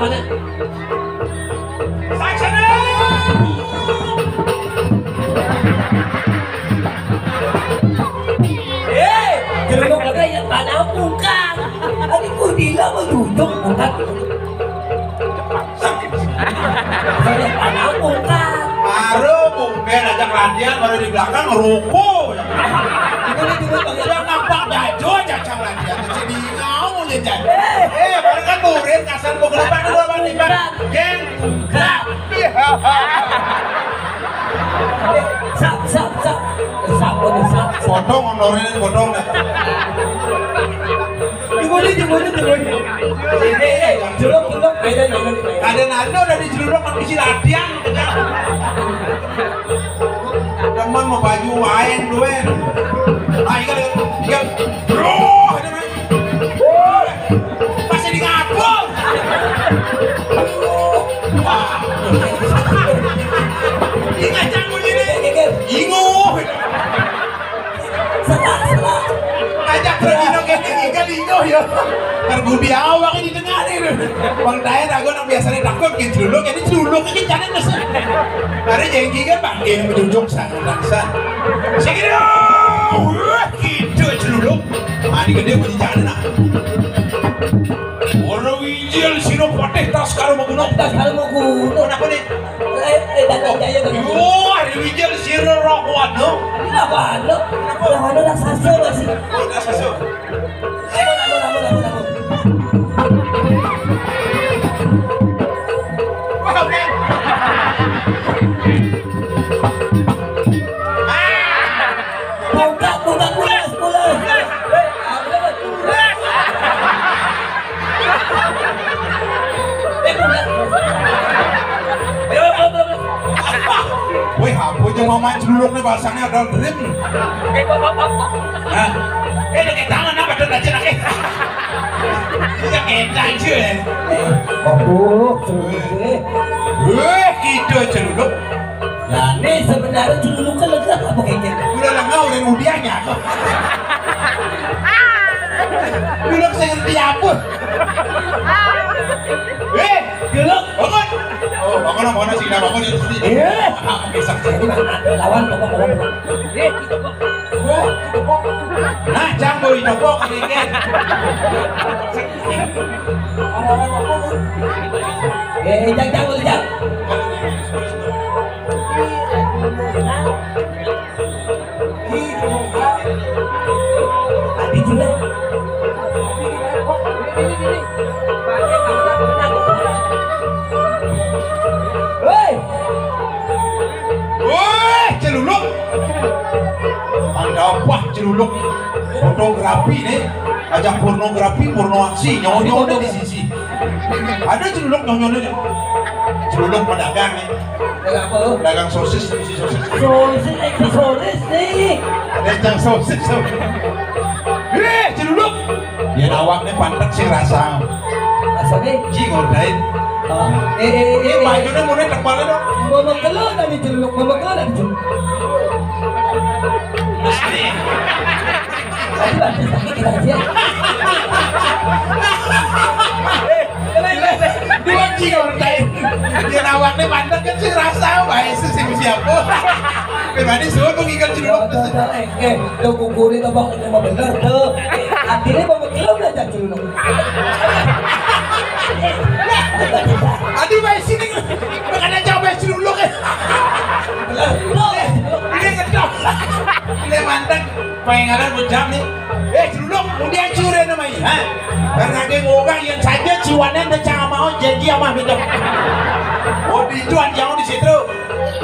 Mana? Saksana. Celuluk lagi yang mana bukan? Adik ku bilang mau duduk bukan. baru di belakang ruko. Itu Udah nampak baju cacang lagi atau jadi ngau jajan. Baru kan murid kasar mau ke depan dulu abang nih bang. Geng. Sap. Potong honorin potong. Juluk beda. Ada nado udah dijeluruk kan isi latihan. Teman mau baju wain duen. Ikan. Bro, ada mana? Masih di ngapung. Ingat jangan gini. Ingu. Salah. Ajak pergi gini ikan ingu ya. Terbudi awak ini dengarin. Bang daerah gue yang biasanya takut gitu dulu. Ini celuluk ini jangan nasi. Karena jengki kan panggil menjunjung sangat laksan. Segini gitu celuluk. Mari gede punya jangan nak. Orang wijil sino poteh tas kalau mau gunung. Kenapa nih? Ada wijil sino rokuan no. Kenapa dah sasa masih? Udah sasa. Buka pulas. Wih, apa aja mau main celuluk nih bahasanya ada rim. Hah? Dekat tangan apa tuh aja nak? Iya enak je. Wih, gitu celuluk. Nah, ini sebenarnya celuluk kan lega apa kayak Udah lengau dan udianya. Celuluk saya ngerti apa? Celuluk. Bangun. Oh, bangun sih, bangun itu sih. Bisa. Lawan toko. Nah, jambu itu kok keringet. Jangan. Adi juga. Woi, celuluk. Ada apa celuluk? Fotografi nih, ajak pornografi, porno aksi, nyonya di sisi. Ada celuluk nyonya. Celuluk pedagang nih. Dagang sosis, isi sosis. Sosis nih. Dagang sosis. Celuluk. Dia awak nih pantat sih rasa. Rasanya ngordain. Bajunya mulai tebal dong. Ngomong kelur dari celuk. Mesti. Tadi baca sakit kita aja. Dua ngordain. Dia awaknya pantat kan sih rasa baik sih siapa. Bagaimana suruh mengikat celuk. Tuh kukurin abang ini mau bener tuh. Akhirnya mau kelur aja celuk. Adi baik sini. Makanya jauh baik celuk kan. Ini ngedok. Ini mantan pengen bujam nih. Celuk kemudian curi namanya. Karena dia ngomong yang saja ciwanan dan jangan mau janji sama minum. Oh dijual jangan di situ.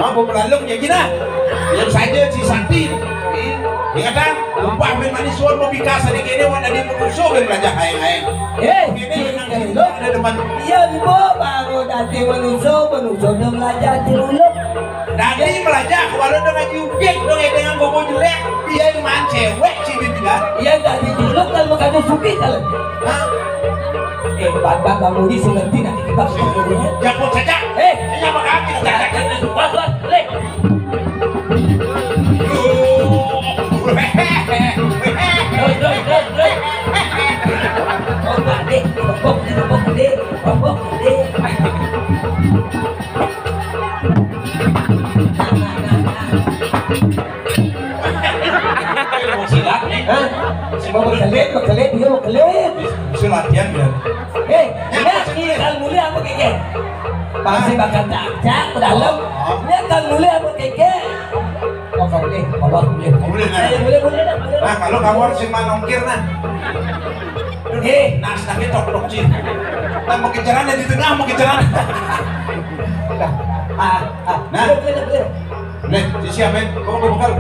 Mau berlalu ya gini. Yang saja si Santi. Ingat kan? Lupa ben manis suar mau bikas adik ini wan ada musuh ben belajar hayang-hayang. Ini ada depan. Iya ibu baru nanti menuso udah belajar celuk. Nanti belajar walau dengan jubik dong dengan bobo jelek dia yang man cewek cibit kan? Iya dari celuk kan makanya suki kalian. Bapak kamu di seperti nanti kita semuanya. Jakut saja. Ini apa kaki kita cakap Buat lek. Silat nih. Mau kelet, dia mau kelet. Bisa latihan kan? Ini kalau mulia apa kayak pasti bakal cak ke dalam. Ini kalau mulia apa kayak kau boleh, bawa boleh. Boleh kan? Boleh, boleh. Nah kalau kamu harus yang nongkir nah. Nah sedangnya tok cin. Nah mau kejaran di tengah mau kejaran. Nah, boleh. Nih, siap men, kamu bekal.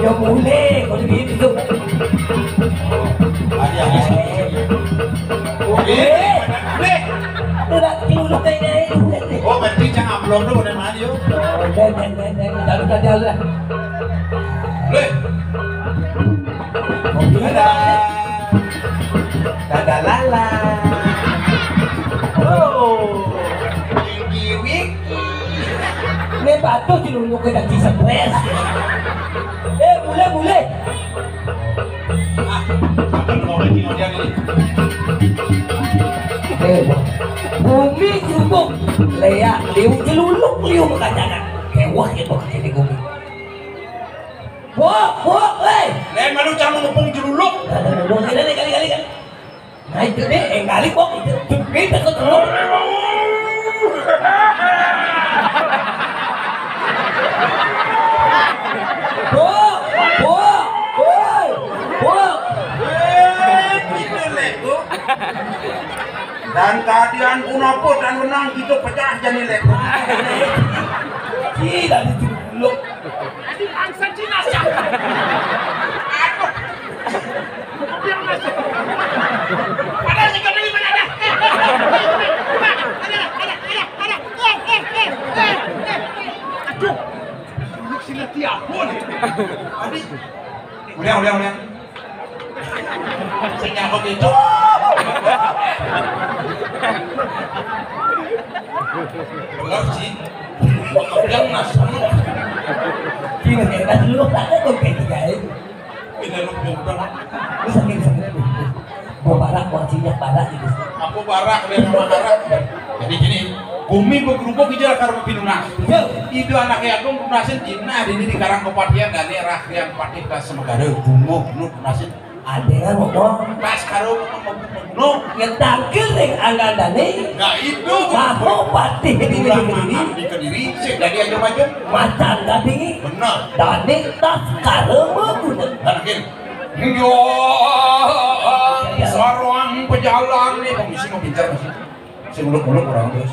Ya boleh, kalau gitu. Ada. Boleh. Nih. Tidak dulu kayaknya. Oh, berarti jangan upload dulu dari mana yuk? Dan. Jalan. Nih. Dadah lala. Oh. May bato, sinulong ko ng sa press. Boleh. Bumi subok. Lea, liu cilulok makadanan. Kewah ito kasi ni Gumi. Buak, eh! Nen, malu jangan ngepung jeluluk. Kali. Nah itu deh, kali kok itu. Kita ketemu. Dan keadaan kunopo dan menang gitu pecah jadi leko. Gila di dulu. Adik bangsa Cina siapa? Aduh. Ada sih kau dari mana ada? Ada. Aduh. Lu sila tiapun. Adik. Udah. Saya nyangkut itu. Benar sih. Yang nasam. Gila kayak dulu tak ada kayak gitu. Bila lu bilang, Lu saking mau barak, mau cinyak barak gitu. aku barak dari barak. Jadi gini, bumi bergerubuk hijau karena pinunas. Itu anaknya aku lunasin Cina di Karang Kopatian dan daerah yang patih ke Semegara Bungo lunasin. Ada kan ngomong Pas karo no yang tangkil yang anggadane nggak itu mau pati di Kediri sih dari aja macam macan gading benar dane tas karema guna mungkin yo sarang pejalan nih komisi mau bicara sih si muluk-muluk orang terus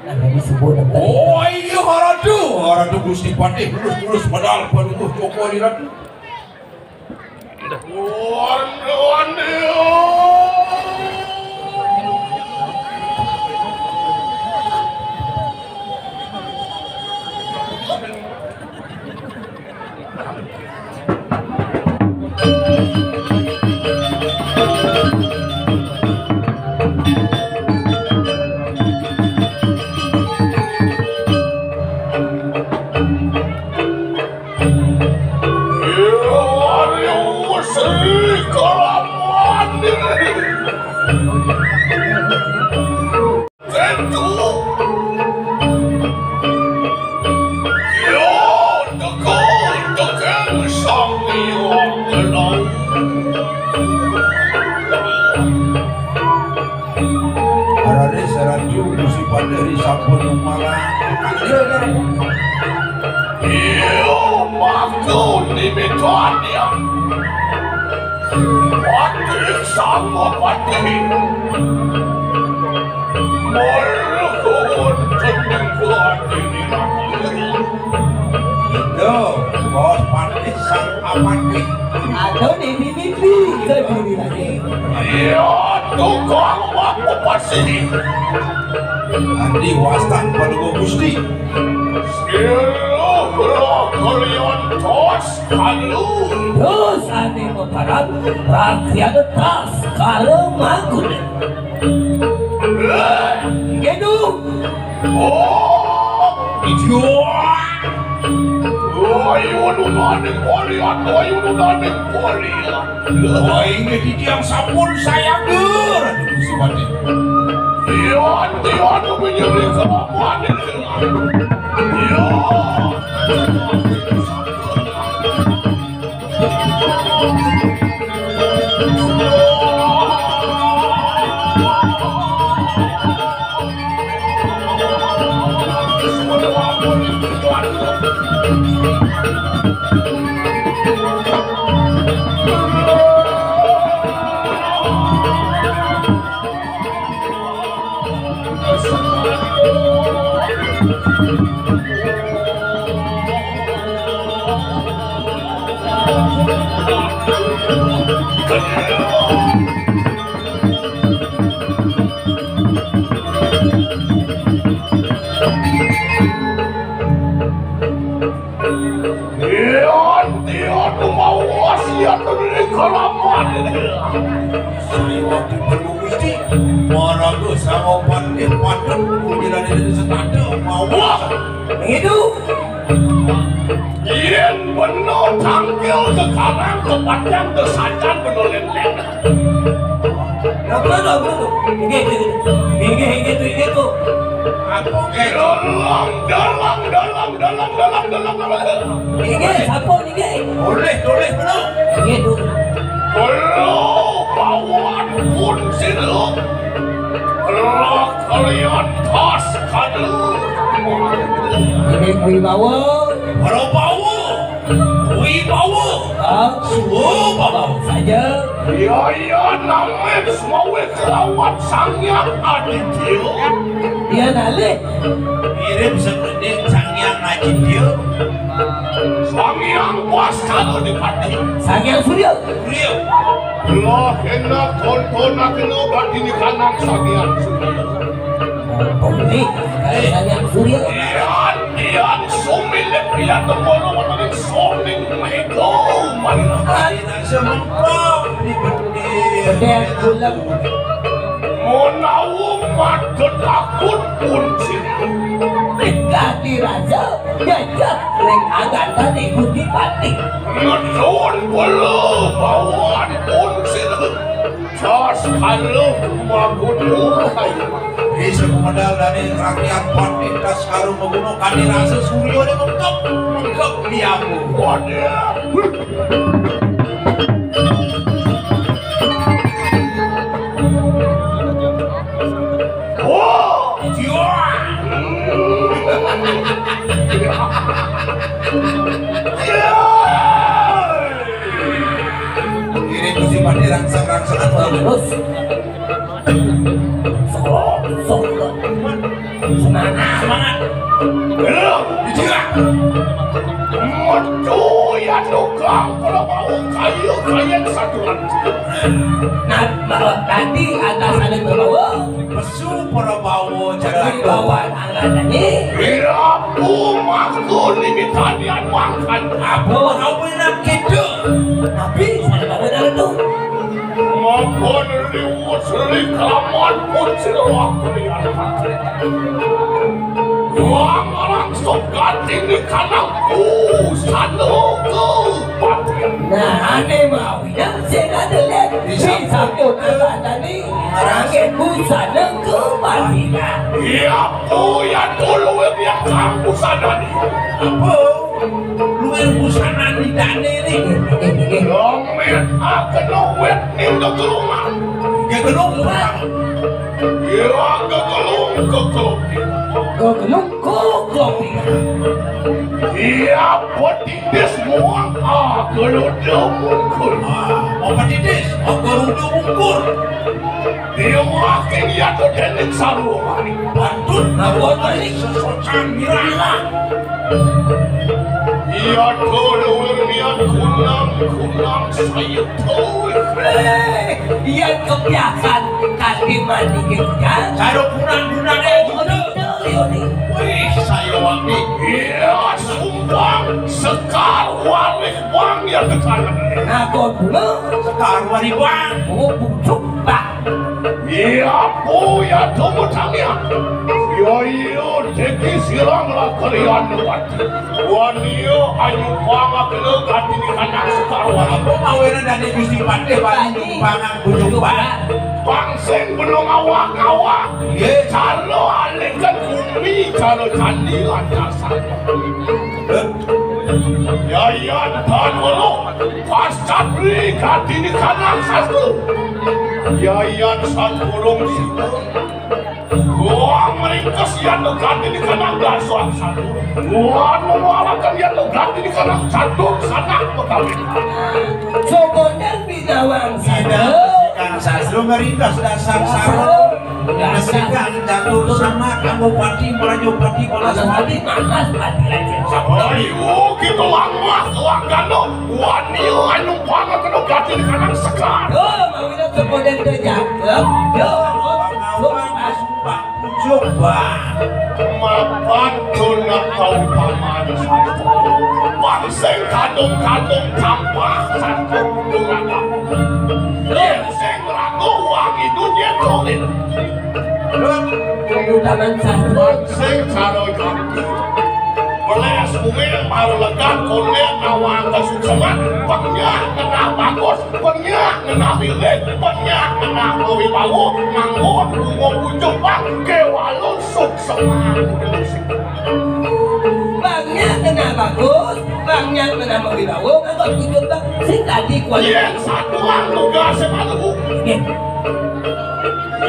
nah ini subuh oh iya haradu Gusti Patih terus padahal penuh Joko di ratu dari sampun malah Io maku di Britania. Pati sama pati. Morku untuk mengkuati itu bos Patih sang amati ada nih mimpi lebih lagi Iya, tukang waktu pasti. Andi wastan pada Gusti Skill kalian tos kalu. terus ane memparang rakyat tas karema guna gitu Oh, idiot ayo nunanding kalian, ayo nunanding kalian. wah ini di tiang sabun saya ger Gusti Patih Iya, hati-hati menyeri kelakuan ini. Iya. Dia mau wasiat dari kelamaan. Saya waktu perlu mesti maragu sama pandai-pandai kujiran itu setanda mau Itu Yen benar tanggil sekarang kepadang tersajan benar leleng. apa tuh? Ini tuh. apa Dalam. Ini siapa ini? boleh benar Ini tuh. Kalau bawaan pun sini, kalau kalian tas kadu. Ini wibawa. kalau bawa wibawa suhu bawa Saja. Ya namanya semua kelawat sangyang aditya. Dia nalik. mirip seperti sangyang najib dia Sangyang pas kalau dipati. Sangyang Surya. beliau Lah hendak tonton kena bati ni kanak sangyang sudah. Oh ini. Sangyang Surya. Ian sumilit dia tembolo menurut soning mego mana. tidak sempat diberi Pedang bulan. Menawu mata takut pun sini. Mereka diraja. Jajak. Leng agan tadi Gusti Pati. Ngedon bela bawaan pun sini. Jas kalau magut mulai. di semedal dari rakyat panditas karung membunuh kandirasa Suryo dan mengkep diamu Wadah. Wah, ini Gusti Pati rangsang-rangsangan Terus. Sok. Semangat. dijerak Metu ya tukang kalau mau kaya satu lantai. Nah, bahwa tadi atas ada bawa. pesu para bawa Jadi jalan bawa angkatan ini. Birapu makul limitanian makan apa kau benar gitu Tapi saya bawa dari itu. makan liwat selikaman pun silawak lian pakai. Wang langsung ganti di kanangku sana ke patian. Nah, aneh mau yang saya ada lihat di sambut angkatan ini. Rakyat busana ke Madinah. Iya ya dulu dia kamu sana nih. apa luar busana di dana ini Domet akan wet nih kegelungan. kegelung Iya kegelung. Goglok. Iya petitis semua kalau dia mungkul. mau pedidis mau gerudu mungkur Dia makin ya tuh denik sarungan. bantut nabuat balik sesocan mirala Iya dulu dia kunang saya tahu. Yang kebiasaan kaki mandi kita. saya kunang-kunang wih saya wangi Iya sumbang sekar walik bang ya kekanan. Aku dulu sekarang wari bang mau bujuk pak. Iya po ya tunggu tanya. Iya deki silang lah kalian buat. Wanio ayu bang aku ganti di kanak sekar walik. apa mawena dari Gusti Pati balik pangang bujuk bang Bangseng belum awak-awak. Ye. Calo alingkan bumi, calo candilan dasar. Ya dan dulu pas cabri ganti di kanan satu. Ya satu burung situ. Gua mereka sian ganti di kanan dasar satu. Gua mengalahkan yang ganti di kanan satu sanak bekawin. Sokonya binawang sana. Kang Sastro ngerintas dasar sarung Sedang jatuh sama kamu pati Melayu pati balas pati malas pati aja. Ayo kita lama kelangkano wanil anu banget anu gati di kanan sekar. Yo, mau kita sepoden teh jangkep. Yo, coba mapan tuna kau paman satu bangseng kadung-kadung tampah satu duragam seng ragu wangi dunia dolit taman satu. bangseng caro kaki beles umil baru legan kuliah awang kesuksesan penyak ngena bagus penyak ngena hilet penyak ngena kewibawa manggon umum ujung bang kewalun suksesan Bangnya kena bagus, bangnya kena berwibawa, kalau ikut bang, sing tadi kualitas. yang satuan tugas semalu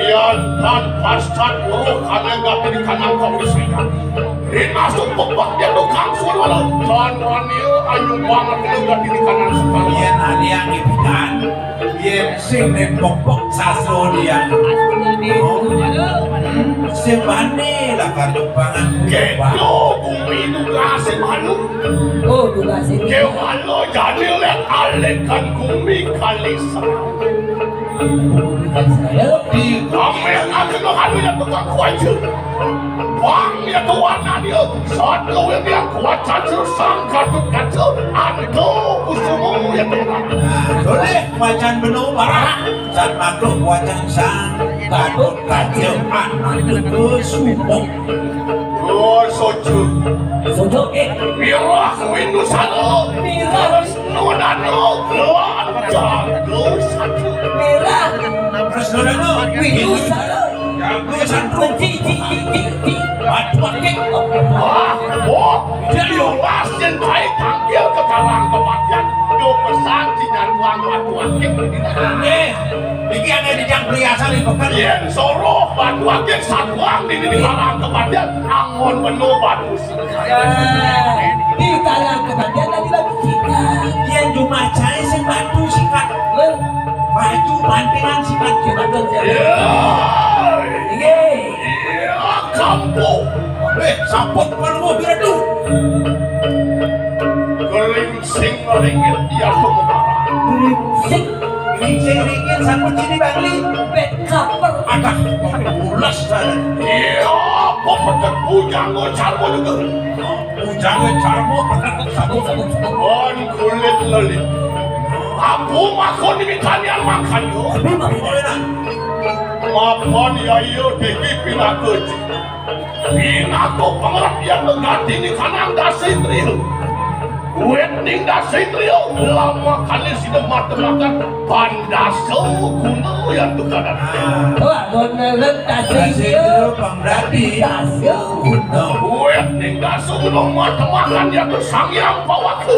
Yan dan pascat uruh karena gak di kanan kau disayang masuk pebaknya tukang suara dan wanil ayu banget itu gak di kanan sekali Yen ada yang ibikan Yen sing nempok saso dia Sebani lah karyo pangan Kejo bumi tugas semalu Oh, juga sih. Kewalo jadi lihat alekan bumi kali di kamera kena halu yang tukang kuacu bang ya tuan dia saat lo yang dia kuat cacu sang kartun kacu ando kusumu ya tuan Boleh wajan benuh barang Saat makhluk wajan sang Kartun kacil anak itu sumpung oh soju Sojok mirah windu sano Mirah. nunano luar jago satu merah, Terus dulu biru sana, Jago santru ci, Batu akik wah wah dia luas yang baik panggil ke kalang kematian yo pesan sinyal tuang batu akik Iki ada di jang priasa di pekan yen soroh batu akik satuang di kalang kematian angon penuh batu di kalang kematian tadi batu kita. Yang cuma cai sing batu sikat Baju bantingan sikat Betul ya Ini, ya kampung Samput kalau biradu geringsing ringit dia kemarah sing, Ringin samput sini bangli bed cover, Agak ulas sana ya pepetek bujang carmo juga Jangan carmo sabuk. on kulit lelit aku makan di kalian makan yo makan ya yo degi pina keji pina ko pengertian mengganti di kanan dasing trio wedding dasing trio lama kali sudah mata-mata pandaso kuno yang tukaran Wah, konelan tasing Pemberati tasing. wedding daso kuno mata-mata yang tersangyang bawa ke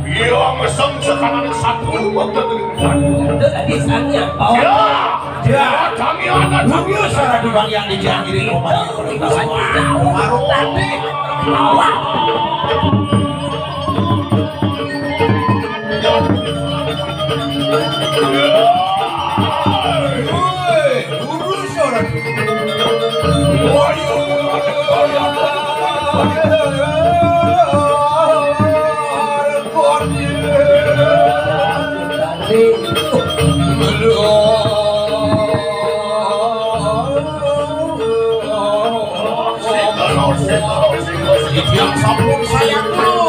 iya mesem sekarang satu waktu Itu tadi sangnya bawa. ya kami anak kami Salah di bang yang dijangkiri rumah Marung tadi Bawa. Lurus orang Yang sampun sayang lu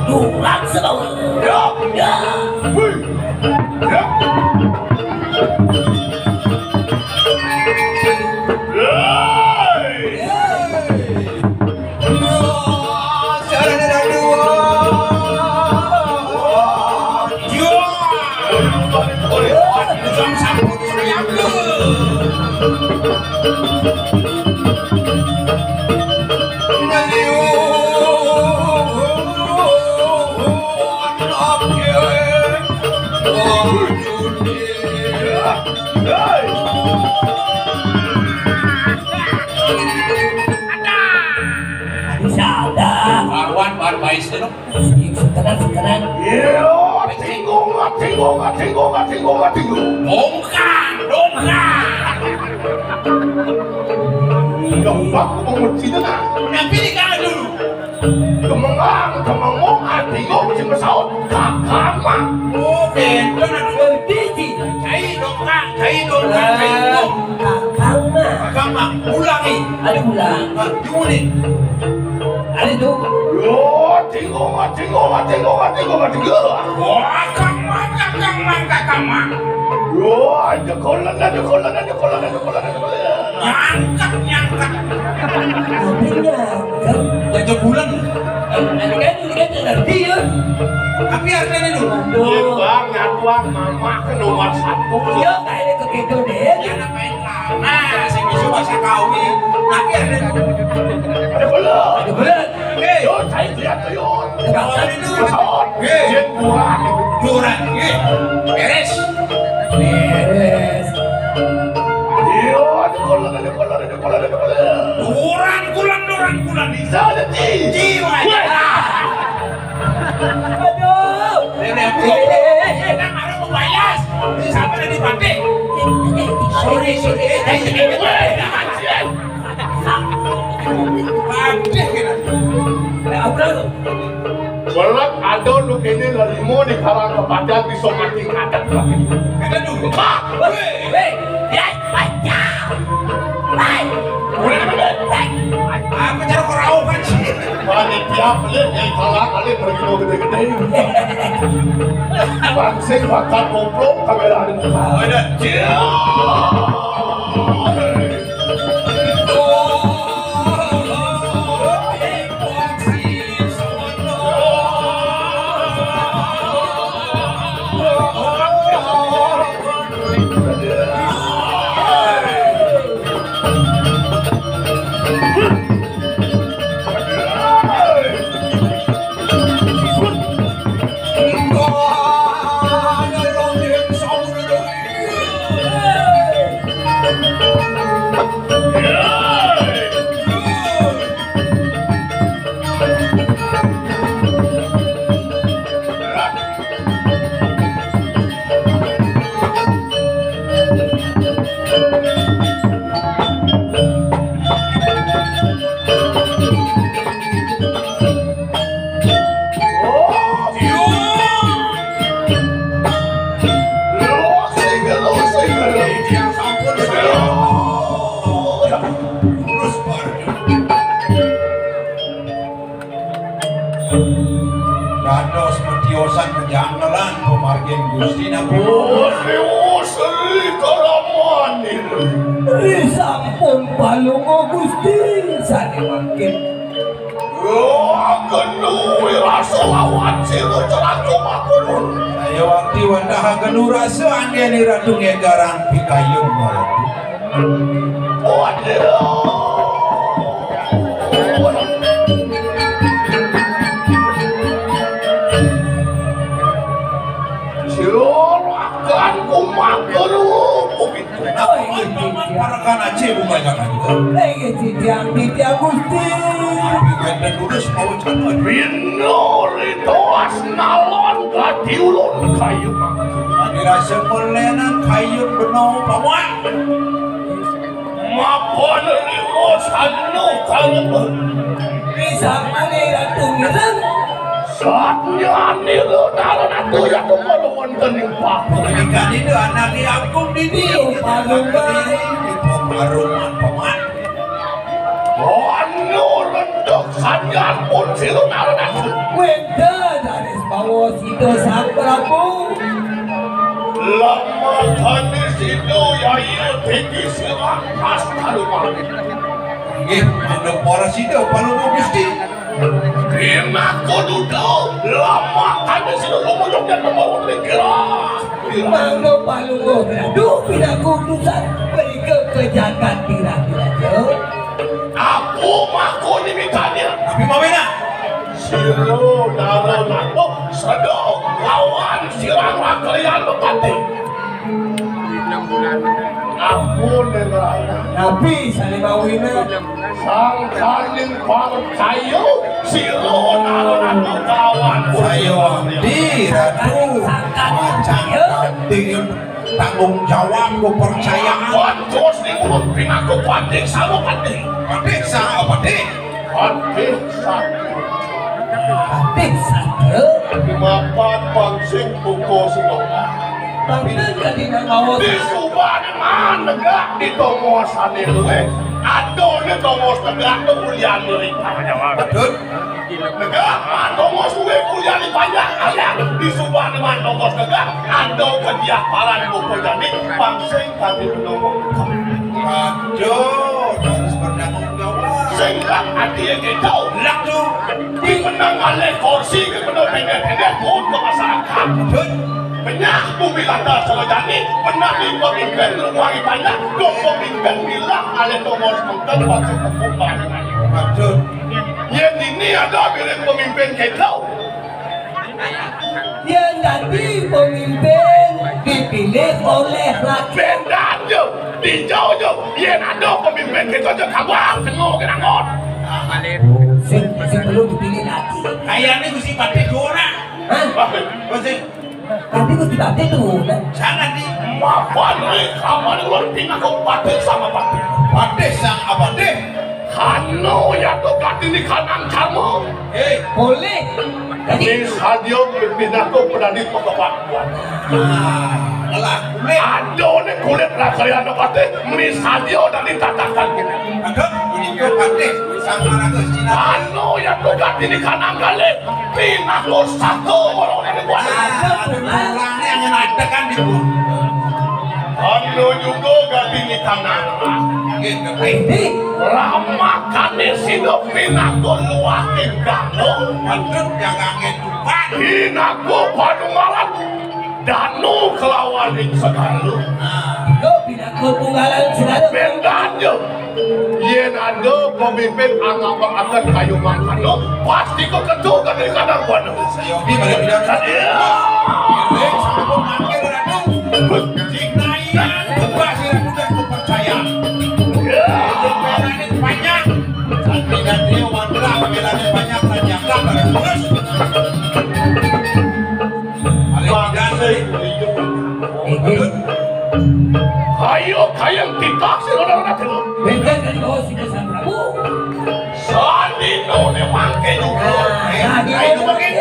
Dulang semua. Ya. Hei. Sada. Arwan bar bais dulu. Sekarang. Yo, tinggung. Dongkang. Gampang ko menguci na. Napili ka dulu. Kemangong, tinggung si pesawat kakama. Oh, bento na dulu. Diji. Cai dongkang. Kakama, ulangi. Ada bulan. Diunin. Ada tu. Yo, tinggung. Wah, kakama. Yo, jakolan na. Nyangkat. Artinya kan. Jatuh bulan. Kan ngerti ya. Tapi artinya dulu. Aduh. Bang, ngatuang mama ke nomor 1. Yo kayaknya kegitu deh. Jangan main lama. Saya bisa bahasa kau ini. Tapi artinya dulu. Ada bola. Ada bulan. Yo, saya lihat yo. Kawan itu. Pesawat. Jet bulan. Duran. Beres. Beres. Yo, ada bola. Duran. Bisa ada Jiwa. Aduh. Nenek bro. Kita harus membayas. Sampai ada di pantai. Sorry. Pantai kita. Apa? Berat ada lu ini limo di karang kepadat di somating adat lagi. Kita dulu. Hei, ya, baca. Hai. Aku cara korau kan sih. Panitia pelit yang kalah kali pergi mau gede-gede. Bangsing bakal goblok kamera ada muka. Ada. Dados metiosan menjanggalan pemargin Gusti Nabi. Seri kalaman ini. Sampun palungo Gusti sane makin. Genui rasa lawan siru celah cuma kulun. Saya waktu wandah genu rasa angin ratu ngegarang pikayun maratu. Silakan kumak kerupuk itu. Paman para kanace bukannya kan juga. Titiang Gusti. Tapi genden urus mau canut. Minoritas nalon gadiulun kayu mak. Dirasa pelenan kayun beno paman. Mapon limos anu kalebet. Bisa mana ratu ngilang. Saatnya niru nalan atu yang kemaluan kening papu. Pernikahan itu anak diakum di dia. Paruman paman. Anu rendek sanyan pun siru nalan atu. Wenda dari bawa situ sang Prabu. Lama tadi situ ya iya tinggi sirang khas kalumang. Nggih, mandeg para sida palungguh Gusti. Kena kodudo lama tadi situ lumujung dan membawa negara. Mangga palungo aduh pina kudusan mereka kejagaan tira-tira. Aku maku dimikanya. Tapi mawena. Siru naran atu sedang lawan sirang kalian bepati. Ampun nerana. Tapi salimawina Sang kaning percaya siluan alon kawan Sayo di ratu macam penting tanggung jawab kepercayaan. Wantos ni mulut pinaku panding sama panding. Panding sa panding. Panding sakit. Tapi satu Mapat pangsing buko silonga. tapi jadi ngawat Di subah man negak di tongos anilwe. Ado ni tongos negak tu kuliah ni. Betul. Negak man tongos gue kuliah ni banyak ayah. Di subah man tongos negak. Ado kediah paran buko jadi pangsing kami menunggu. Aduh, harus bertanggung jawab. Sehingga hati yang kita Lak tu. di menang oleh kursi ke benar pendek-pendek pun ke masyarakat. Betul. Banyak bumi kata sama jadi pernah di pemimpin wangi banyak dong pemimpin bilang oleh Thomas Mungkin waktu kekumpan Betul. yang ini ada bilik pemimpin kita yang nanti pemimpin dipilih oleh rakyat. bedanya di jauh-jauh yang ada pemimpin kita je kabang tengok kena ngot Si belum dipilih nanti. Kayaknya gusi pati dua. Hah? Gusi. Tapi gue tidak tahu. Jangan di. mapan ni kamar luar pindah kau pati sama pati Pati sang apa deh? Hano ya tu pati ni kanan kamu Boleh. Jadi ni sadio pindah kau pernah di pokok Alah, Ado ni kulit rakari ada pati misalnya dan ditatakan kita. Aduh, ini kau pati sama ratus Cina. Ano ya tu ganti ni kanan kali pindah kau satu orang ni buat. Orangnya yang ada kan di gua. Ano juga ganti ni kanan. Gitu. ini Lama kali sido pindah kau luar tinggal. Betul, jangan ngetupan. Pindah kau pada malam. Danu kelawan yang segala. lo tidak ketunggalan sudah. Bedanya yen ada pemimpin anggap akan kayu makan lo pasti kau ketuk ke kadang panu Sayogi balik bilang tadi. Ini sama pemakai beradu. Jika ia berhasil mudah kepercaya. Ini banyak. Tapi nanti wanita pembelaan banyak terjaga terus. Ini ayo kayang kita saudara itu beda dari bawah si Kesan Prabu. salino ne mangke juga Nah, itu makin.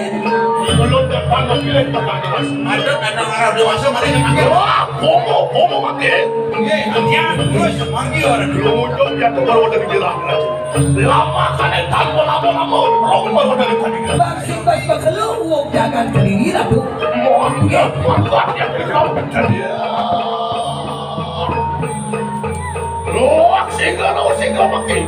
belum depan pilih teman mas Ada orang dewasa mereka makin. wah komo makin Hati-hati terus manggil orang dulu. ujung ya tuh baru dari jelas lama kan tanpa lama-lama rong baru dari tadi Maksud bas keluar jangan sendiri lah tuh. mangga ya kau tadi Luak singa makin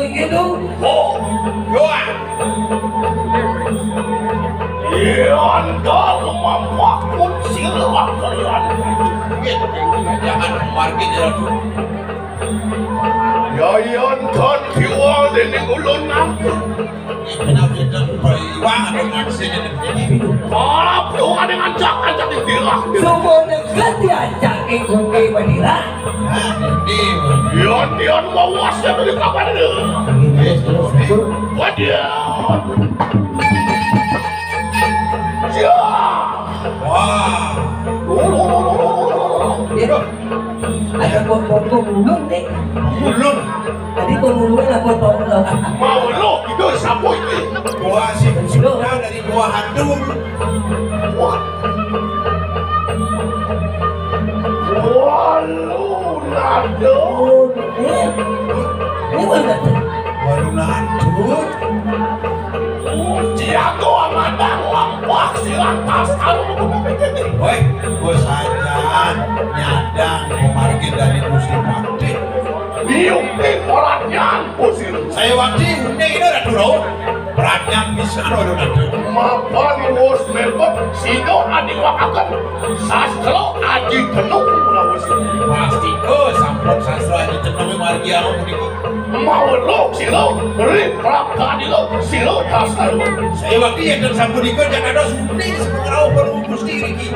Gitu. Oh, Ian kalau memakan siluan kalian. Jangan margin dulu. Ya Ian kan jual dari ulun aku. Kenapa itu perjuangan dengan sini? Kalau Tuhan yang ajak di dirah. Semua dekat diajak ikut ke Madinah. Ian mawasnya dari kapan itu? Wadiah. Ya. Wah, Ya. Ada foto mulung nih. belum. Tadi pemulungnya foto Mau lo itu sapu itu. Gua sih sudah dari gua handuk. Wah. Walu nado. Ini mana tuh? Baru handuk. Jago amadang lampak silantas kalau Woi, gua saja nyadang pemargin dari muslim. Yukti peranyan pusir. Saya waktu ini ada dulu. Peranyan bisa dulu nanti. Mapan wos mebet sino adiwakakan. Sastro aji tenung mulawus. Pasti sampun sastra aji tenung margi aku meniko. Mau lo silo beri prakta di lo silo tasar. Saya waktu yang dan sampun iko jangan ada sunting semua orang berumus diri ki.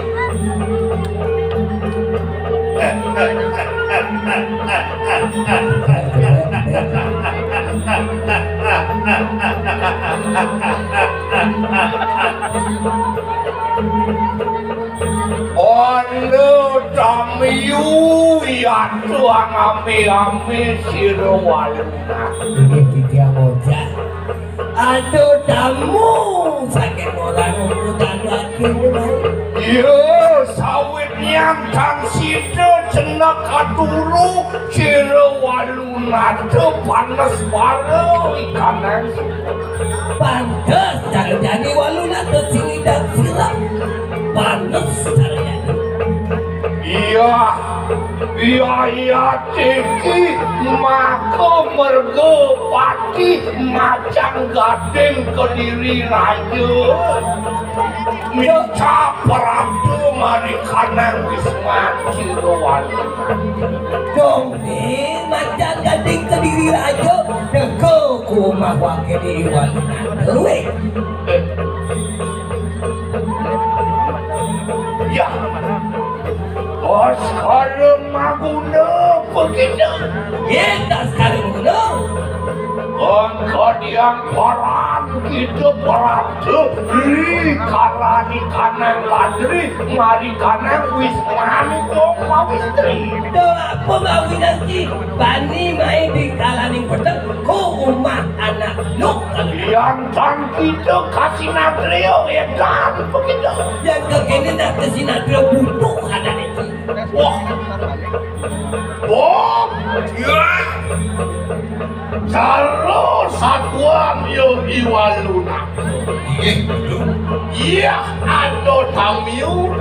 Ono tamiyu yang tuang ame siro waluna. Ini tidak moja. Aduh tamu sakit orang ukuran wakilnya. Yo sawit yang kang sido cenak katuru siro waluna tuh panas baru ikanan. Pantes cara jadi waluna ke sini dan silam. Panas cara jadi. Iya ceki maka mergo pati macam gading kediri raja minta perabdo mari kanan wisma cirowan Dong nih macam gading ke diri raja. Nego kumah wakil di waluna. Dewe. ya sekarang maguna begitu Kita sekarang guna. Angkat yang peran kita berarti Kalani kanan ladri Mari kanan wismani koma wistri Tuh apa mau nanti Bani main di kalaning petang Ko umah anak lu Yang kan kita kasih natrio edan begitu Yang kekini nak kesini dia butuh ada ni Wah ya Kalau satuan yo iwaluna Iya ada tamiu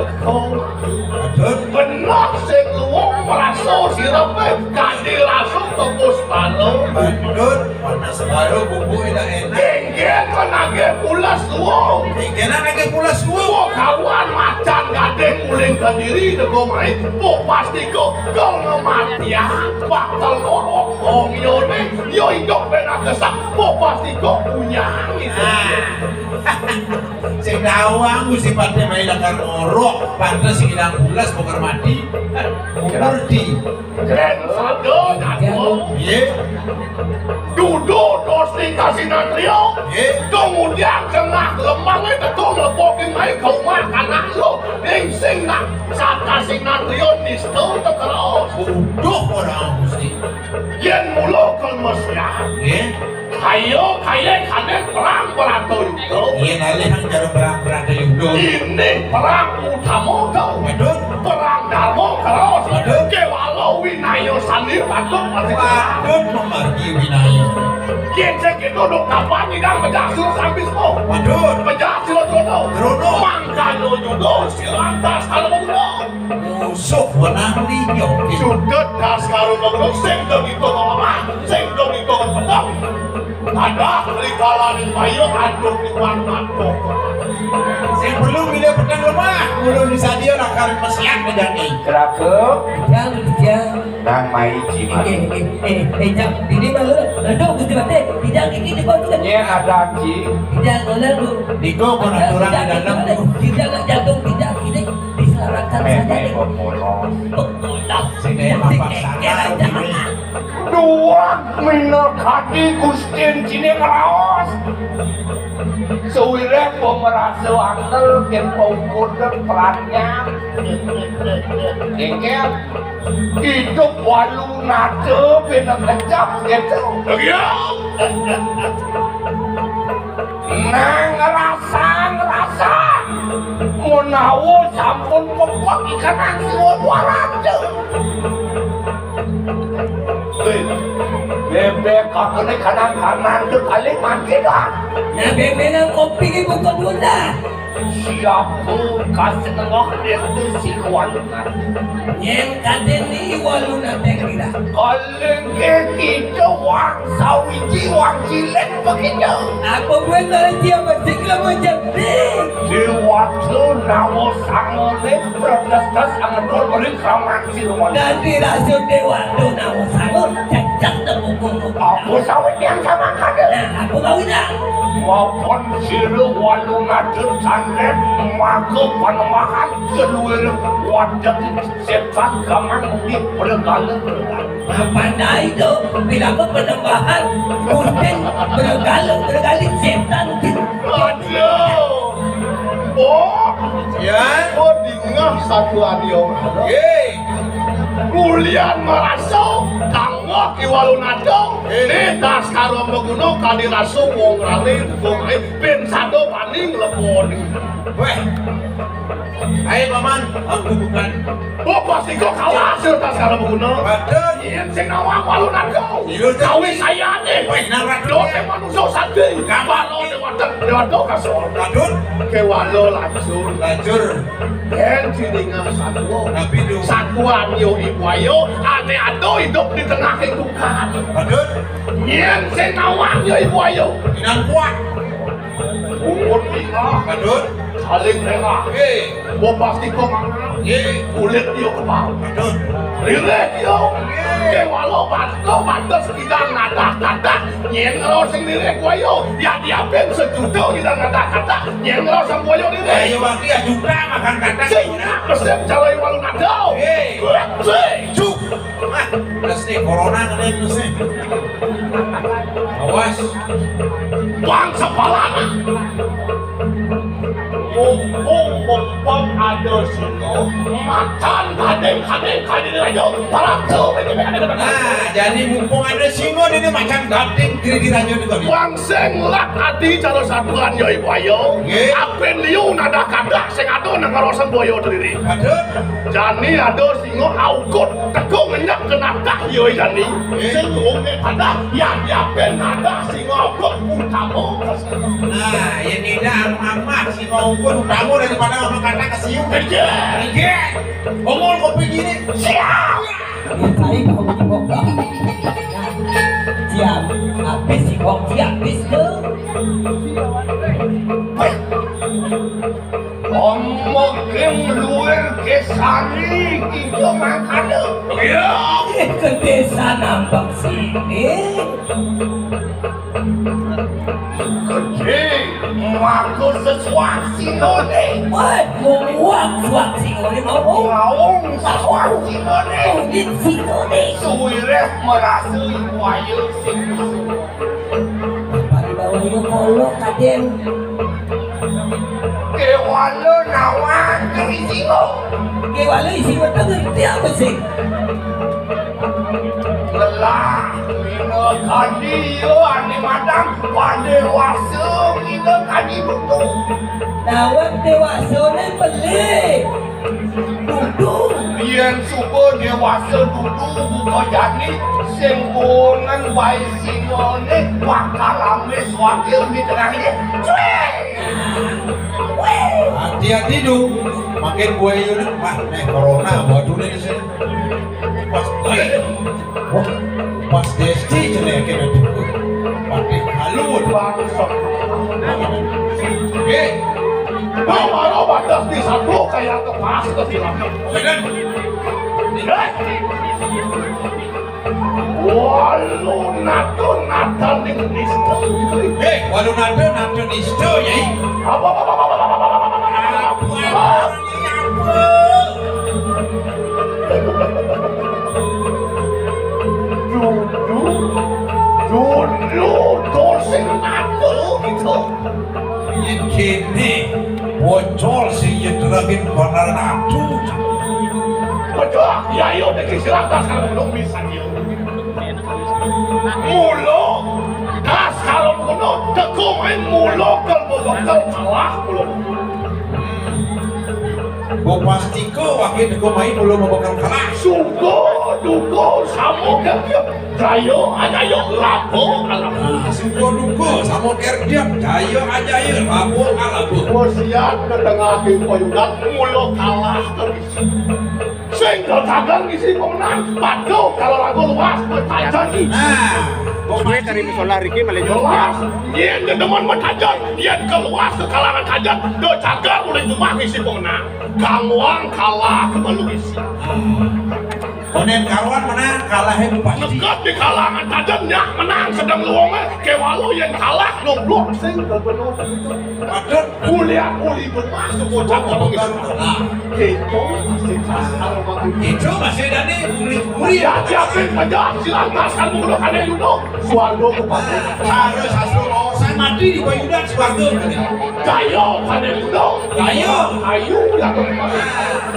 Benar sekeluar peraso sirape Kadi langsung tembus balo Bandut, panas baru bubu ina enak. Tinggal kenage pulas luo Tinggalan lagi pula semua. Luo kawan macan gading uling ke diri Dego main Bo pasti kau ngemati ya Bakal ngorok Om yone Yo hidup benar kesak Bo pasti kau punya Sing dawang mesti pada main lakar ngorok. Pantas sing ilang bulas bokar mati. Ngerti. Keren sado dado Iya. Dudo dosi kasih natrio Kemudian kena lemang itu kau lepokin main kau makan lo Sing nak saat kasih natrio nisto terus Bodoh orang mesti. Yen mulo kan mesra Iya. Kayo kane perang beratur itu Iya nalih hang jarum perang-perang ke yudo. Ini perang utama kau Bandut. Perang darmo terus Kewalau winayo sandi patut masih Bandut memargi winaya. Kecek itu dok kapan tidak menjasul sampai semua Bandut. Menjasul trono Trono. Mangkano juga silantas kalau mau Musuh wenang linyok. Sudah das kalau mau sing dong itu ngomong Sing dong itu ngomong Ada rikalan bayo aduk di mana Sing perlu milih pedang lemah. Mulun bisa dia nakar mesian pedani. Keraku Jangan nang mai cini. jam ini malu aduh gusti bate tidak gigi di bawah juga Nya ada ci. tidak lalu Niko pun aturan di dalam. tidak jantung tidak ini diselamatkan saja Meme pemolos. Sing daya mapak sana. Dua minor kaki gustin cini ngeraos Sewire pemerasa angel kempo kuder perannya Engkel hidup walu nade bina kecap gitu Ya Nah ngerasa Menawo sampun pepok ikan angsiwa warade Bebek kakene kanan-kanan tuh kali mati dah nah bebenang kopi ini bukan bunda siapa kasih tengok itu si walungan. Yang kaden ni waluna tekira. Kaleng kita wang sawiji wang cilen begitu. Apa buat dia bersikap macam ni? Di waktu nawa sangole protes angatol beri kamar siluan. Nanti rasul dewa tu nawa sangut cacak tepukung. Aku sawit yang sama kada. Nah, aku tahu dah. Maupun silu walungan tersandet maka panamahan seluruh wadah setan kamar di bergalang. Apa dah itu? Bila aku penambahan, mungkin bergaling setan. Aduh. Oh, Ya. oh dingah satu adiong. Ye. Kulian merasa tangga ki walunado. Ini tas karo meguno kali rasu wong rame ben sado paning lepon. Weh. Ayo paman, aku bukan. Oh pasti kok kalah tas karo meguno. Padahal Yen sing nawang walunado. Iya, Kawi saya nih. Weh, nara Lo te manusia sandi. Gambalo dewata kasor. Padahal Ke walo langsung. lajur Yen dingah satu. tapi du. Satuan yo ibu ayo ane ado hidup di tengah kehidupan. Padahal Yen sing nawang yo ibu ayo. inang kuat. Umur tinggal Padahal saling rela. ye. Mau pasti kok mangan. Ye. Kulit yo kebal. Padahal Rilek yo. Ke walau bantas kita nada-nada. Yen lo sing rilek wayo. Ya diapen sejuta kita nada-nada. Yen lo sang wayo rilek. ayo waktu ya juga makan kata Sing pesep calai walu nado. Hey. Cuk. Ah, terus nih corona kena terus nih. Awas. Bangsa palana. Mumpung ada sino, makan kadeng ayo parah tuh. Nah, jadi mumpung ada singo ini makan gading diri diranjut juga. Wang sing lak adi cara satuan yo ibu ayo. Nggih. Apen liu nada kadak sing ado nang karosan boyo diri. Aduh. Jani ada singo aukut teko ngenyak kenadak yo jani. Sing ngomong kadak ya apen nada singo aukut utamo. Nah, ini dah amat singo pun kamu daripada ngomong kata kesium. Oke. Ngomong kopi gini. Siap. Saya kau tengok dah. Siap, habis si kau siap habis tu. Omongin luar kesani kita makan. Ya. Ke desa nampak sini. Kecil, aku sesuatu sinone. Wah, muak suak sini mau. Ngawung sesuatu sinone. Di sini. Suireh merasa ibu ayu sing Pada bawah itu kolok kaden. kewalo nawang kiri singo. Kewala isi mata ngerti apa sih? Lelah, mina kadi yo ane madang pada wasa mina kadi buku. Nawak dewasa ni pelik. Duduk. Yen suka dewasa duduk buka jani sembungan bayi singone wakalame swakil di tengahnya. Hati-hati dong. Makin gue ini, wah, nih corona waduh nih di sini. Pas, wah, pas desti jelek kena dulu. Pakai halut. Bangsat. Oke. Bawa batas di satu kayak kepas ke silang. Bener. Walu nato ning nisto. Walau nado nisto ya. Apa? Dulu dosen nato itu. Yang kini bocor sih yang terangin benar nado. Betul, ya yo de silakan kalau belum bisa yo. Mulo, das kalau belum teko main mulo kalau kalah mulo. Mau pastiko wakil nego main belum mau bakal kalah. Suko duko samo kerja jayo ajayo lapo alapo. Suko duko samo kerja jayo aja ya lapo alapo. Wasiat ketengah payudan mulo kalah terus. Sehingga dagang isi pemenang padu kalau lagu luas bertajan. Gue dari musola Riki melejo. Luas, yang dedeman bertajan, yang keluas ke kalangan tajan, do jaga oleh rumah isi pemenang. Kamuang kalah kembali isi. Konen kawan menang kalahnya pasti. Nekat di kalangan tajan nyak menang sedang luangnya kewalu yang kalah nomblok sing kebenuh itu. Padahal Kuliah uli bermasuk bocah ngomong isi. Itu masih kasar banget. itu masih ada nih muri-muri. Ya, siapin aja silang maskan menggunakan yang yudo. Suardo kepada Harus hasil saya mati di Bayudan Suwardo. Kayo kane yudo. Kayo. Ayu yang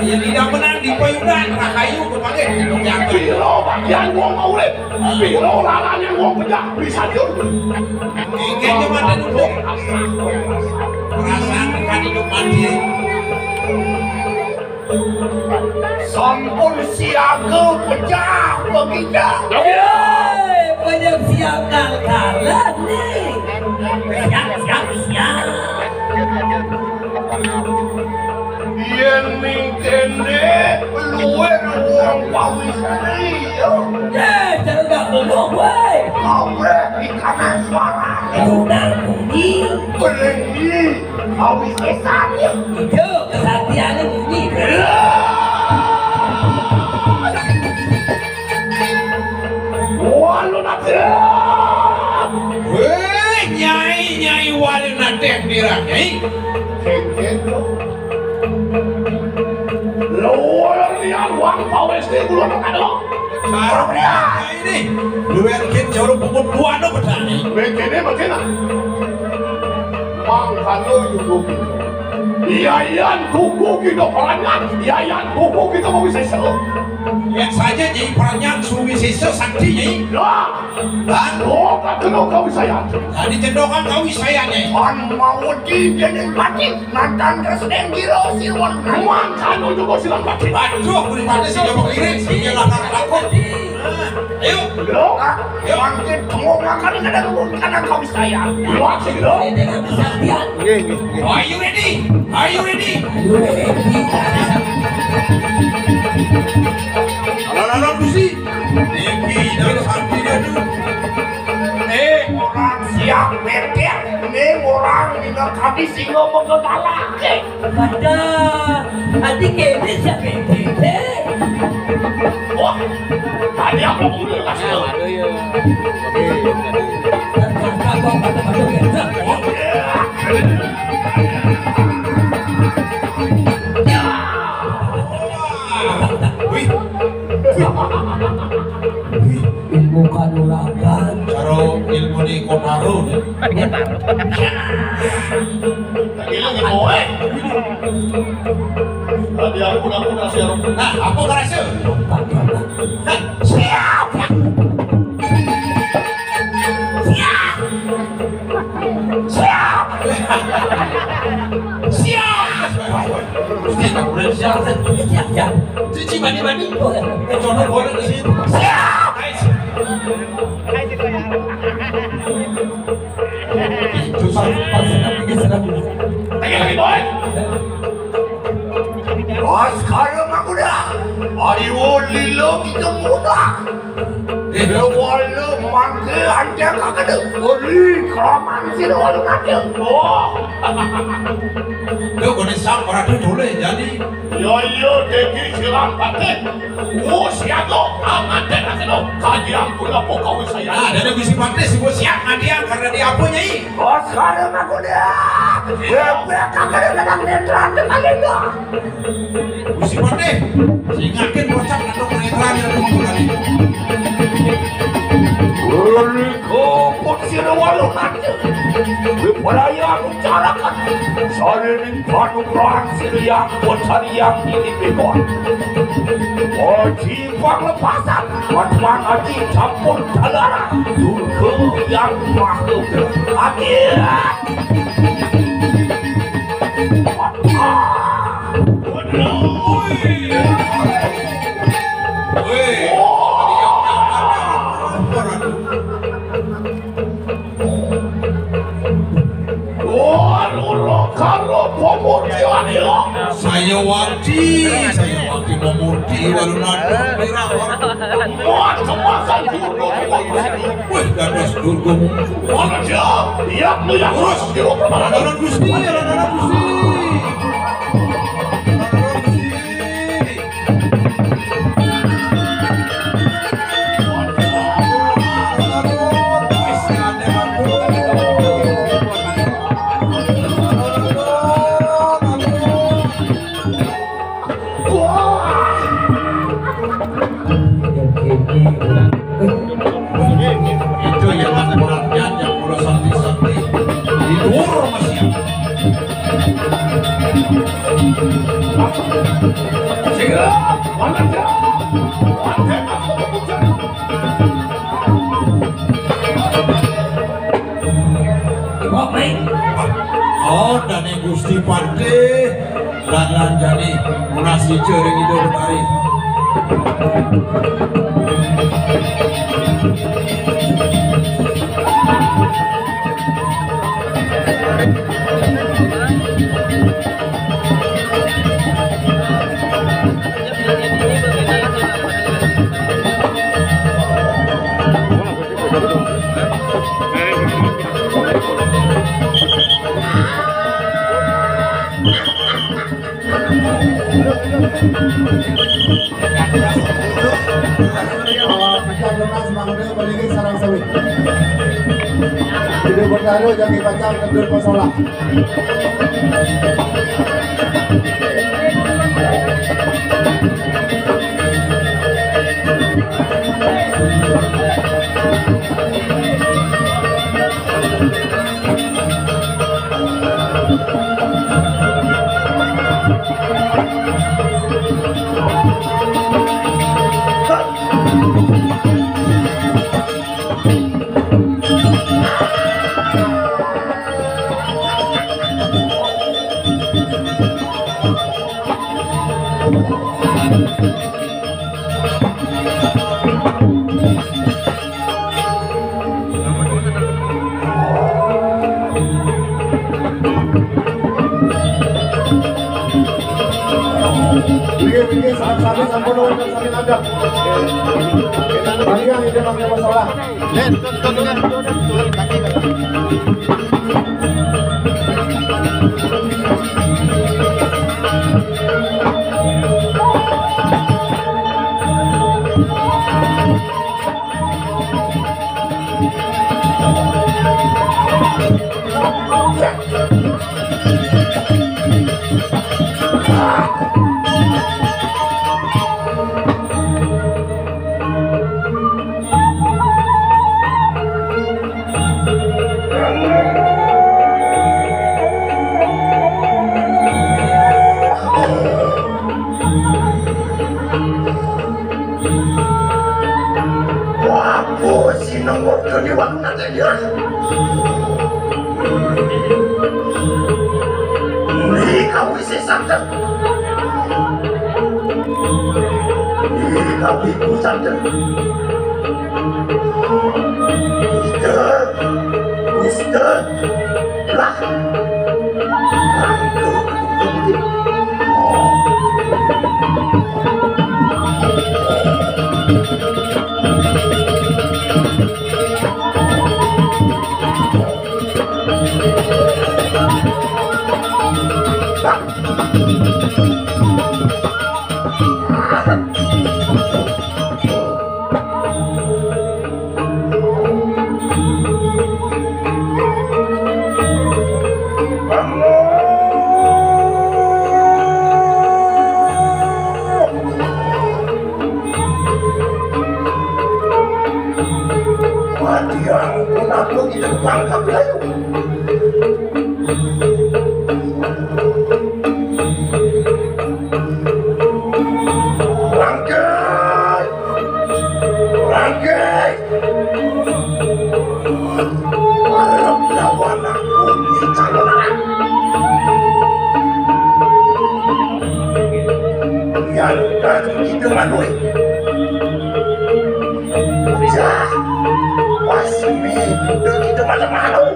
Ya tidak menang di Bayudan Rahayu kepada yang Piro bagian wong urip. Piro larane wong pejak bisa dia. Ingin cuma ada dulu perasaan kan hidup mandiri. Sampun siaga pejak begitu. Banyak siap kalah nih. Siap. Yen ning kene luwe wong pawisari yo. Jangan gak ngomong, woi. Kabre ikanan suara. Udah bunyi. Berenggi awis kesannya. Itu kesatiannya bunyi. Walu nanti. Weh, nyai wali nadeng dirang nyai. Kekendo. Luar lihat uang pawes di bulan kado. Sarap ini. Lu yang bikin jauh pukul dua no petani. Begini begini. Mang kado juga. Iyayan kuku kita perangan. Iyayan kuku kita mau bisa selo. Yang saja jadi perannya suwi sisa sakti nyai. Lah, Dan lo tak kenal kau saya. tadi cendokan kau saya nyai. An mau di jenis pati. Nantan resden giro silwan. Mang kado juga silang pati. Aduh, kulit mana sih dia mau irit sih dia lakar lakon. Ayo, Lo, mangkit tunggu makan ada kebun karena kau saya. Luar sih lo. Dengan kesatian. are you ready? Are you ready? Halo Gusti. Niki dan sakti dia tuh. Orang siap merker. Ini orang tidak kami singo mengenalake. Pada adik ini siapa ini? Wah, tadi aku udah kasih lo. Wih, Ilmu kanuragan. karo ilmu di Konaru. Tadi lagi boe. Tadi aku udah siap. Nah, apa ngerasa? Siap. Siap. Siap. Gusti, tak boleh siap. Siap. Cici mandi. Contoh boleh di sini. Siap. Tadi lagi boe. Sekarang aku dah. Ayo lilo kita muda. Walau mangke anda kakak beli kelaman sih walau nanti. Oh, Lu kena sang orang tu dulu jadi. yo deki silang pate. Oh siago aman deh nanti lo. Kajian pula pokok saya. Nah, dan bisi pantai sih gua siap dia karena dia apa nyai? Oh sekarang aku dah. Bebek kakak kadang netral dengan lenda. Bisi pantai. Singakin bocah atau penetran yang dulu kali. Beriko posisi walau nanti. Beraya bicarakan. Saling panugrahan siriang bocah yang ini bekon. Ojibang lepasan. Wadman aji campur dalara. Durke yang makhluk. Adil. Saya wati memurti lalu nada Mohon kemakan dulu. wih ganas durgo Mana dia? Iya, lu yang urus. Yuk, kemana? Anak Gusti itu yang akuratnya yang udah sakti di luar masih Segera, mana dia? Mana aku bekerja? oh dan yang Gusti Pade dan lanjani munasi cering itu betari Video bertaruh jangan dibaca kendul posola. Begini sahabat sampun untuk saling ada. Balikan ide pakai masalah. jantan itu manui bisa pasti nih itu malu-malu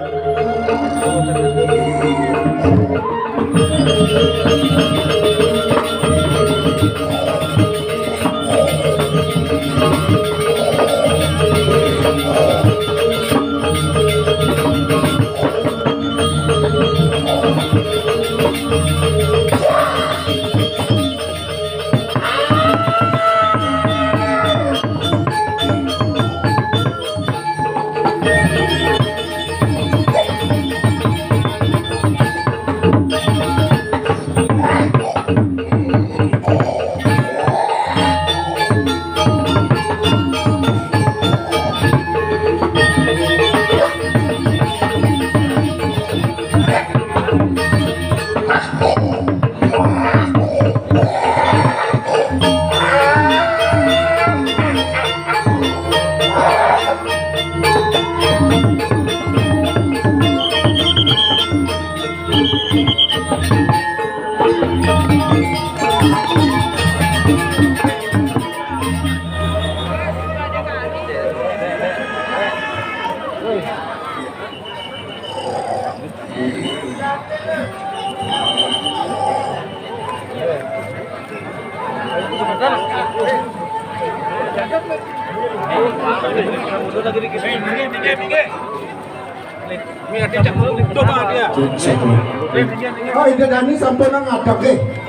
Oh, ini Dani sampai nang ngadeg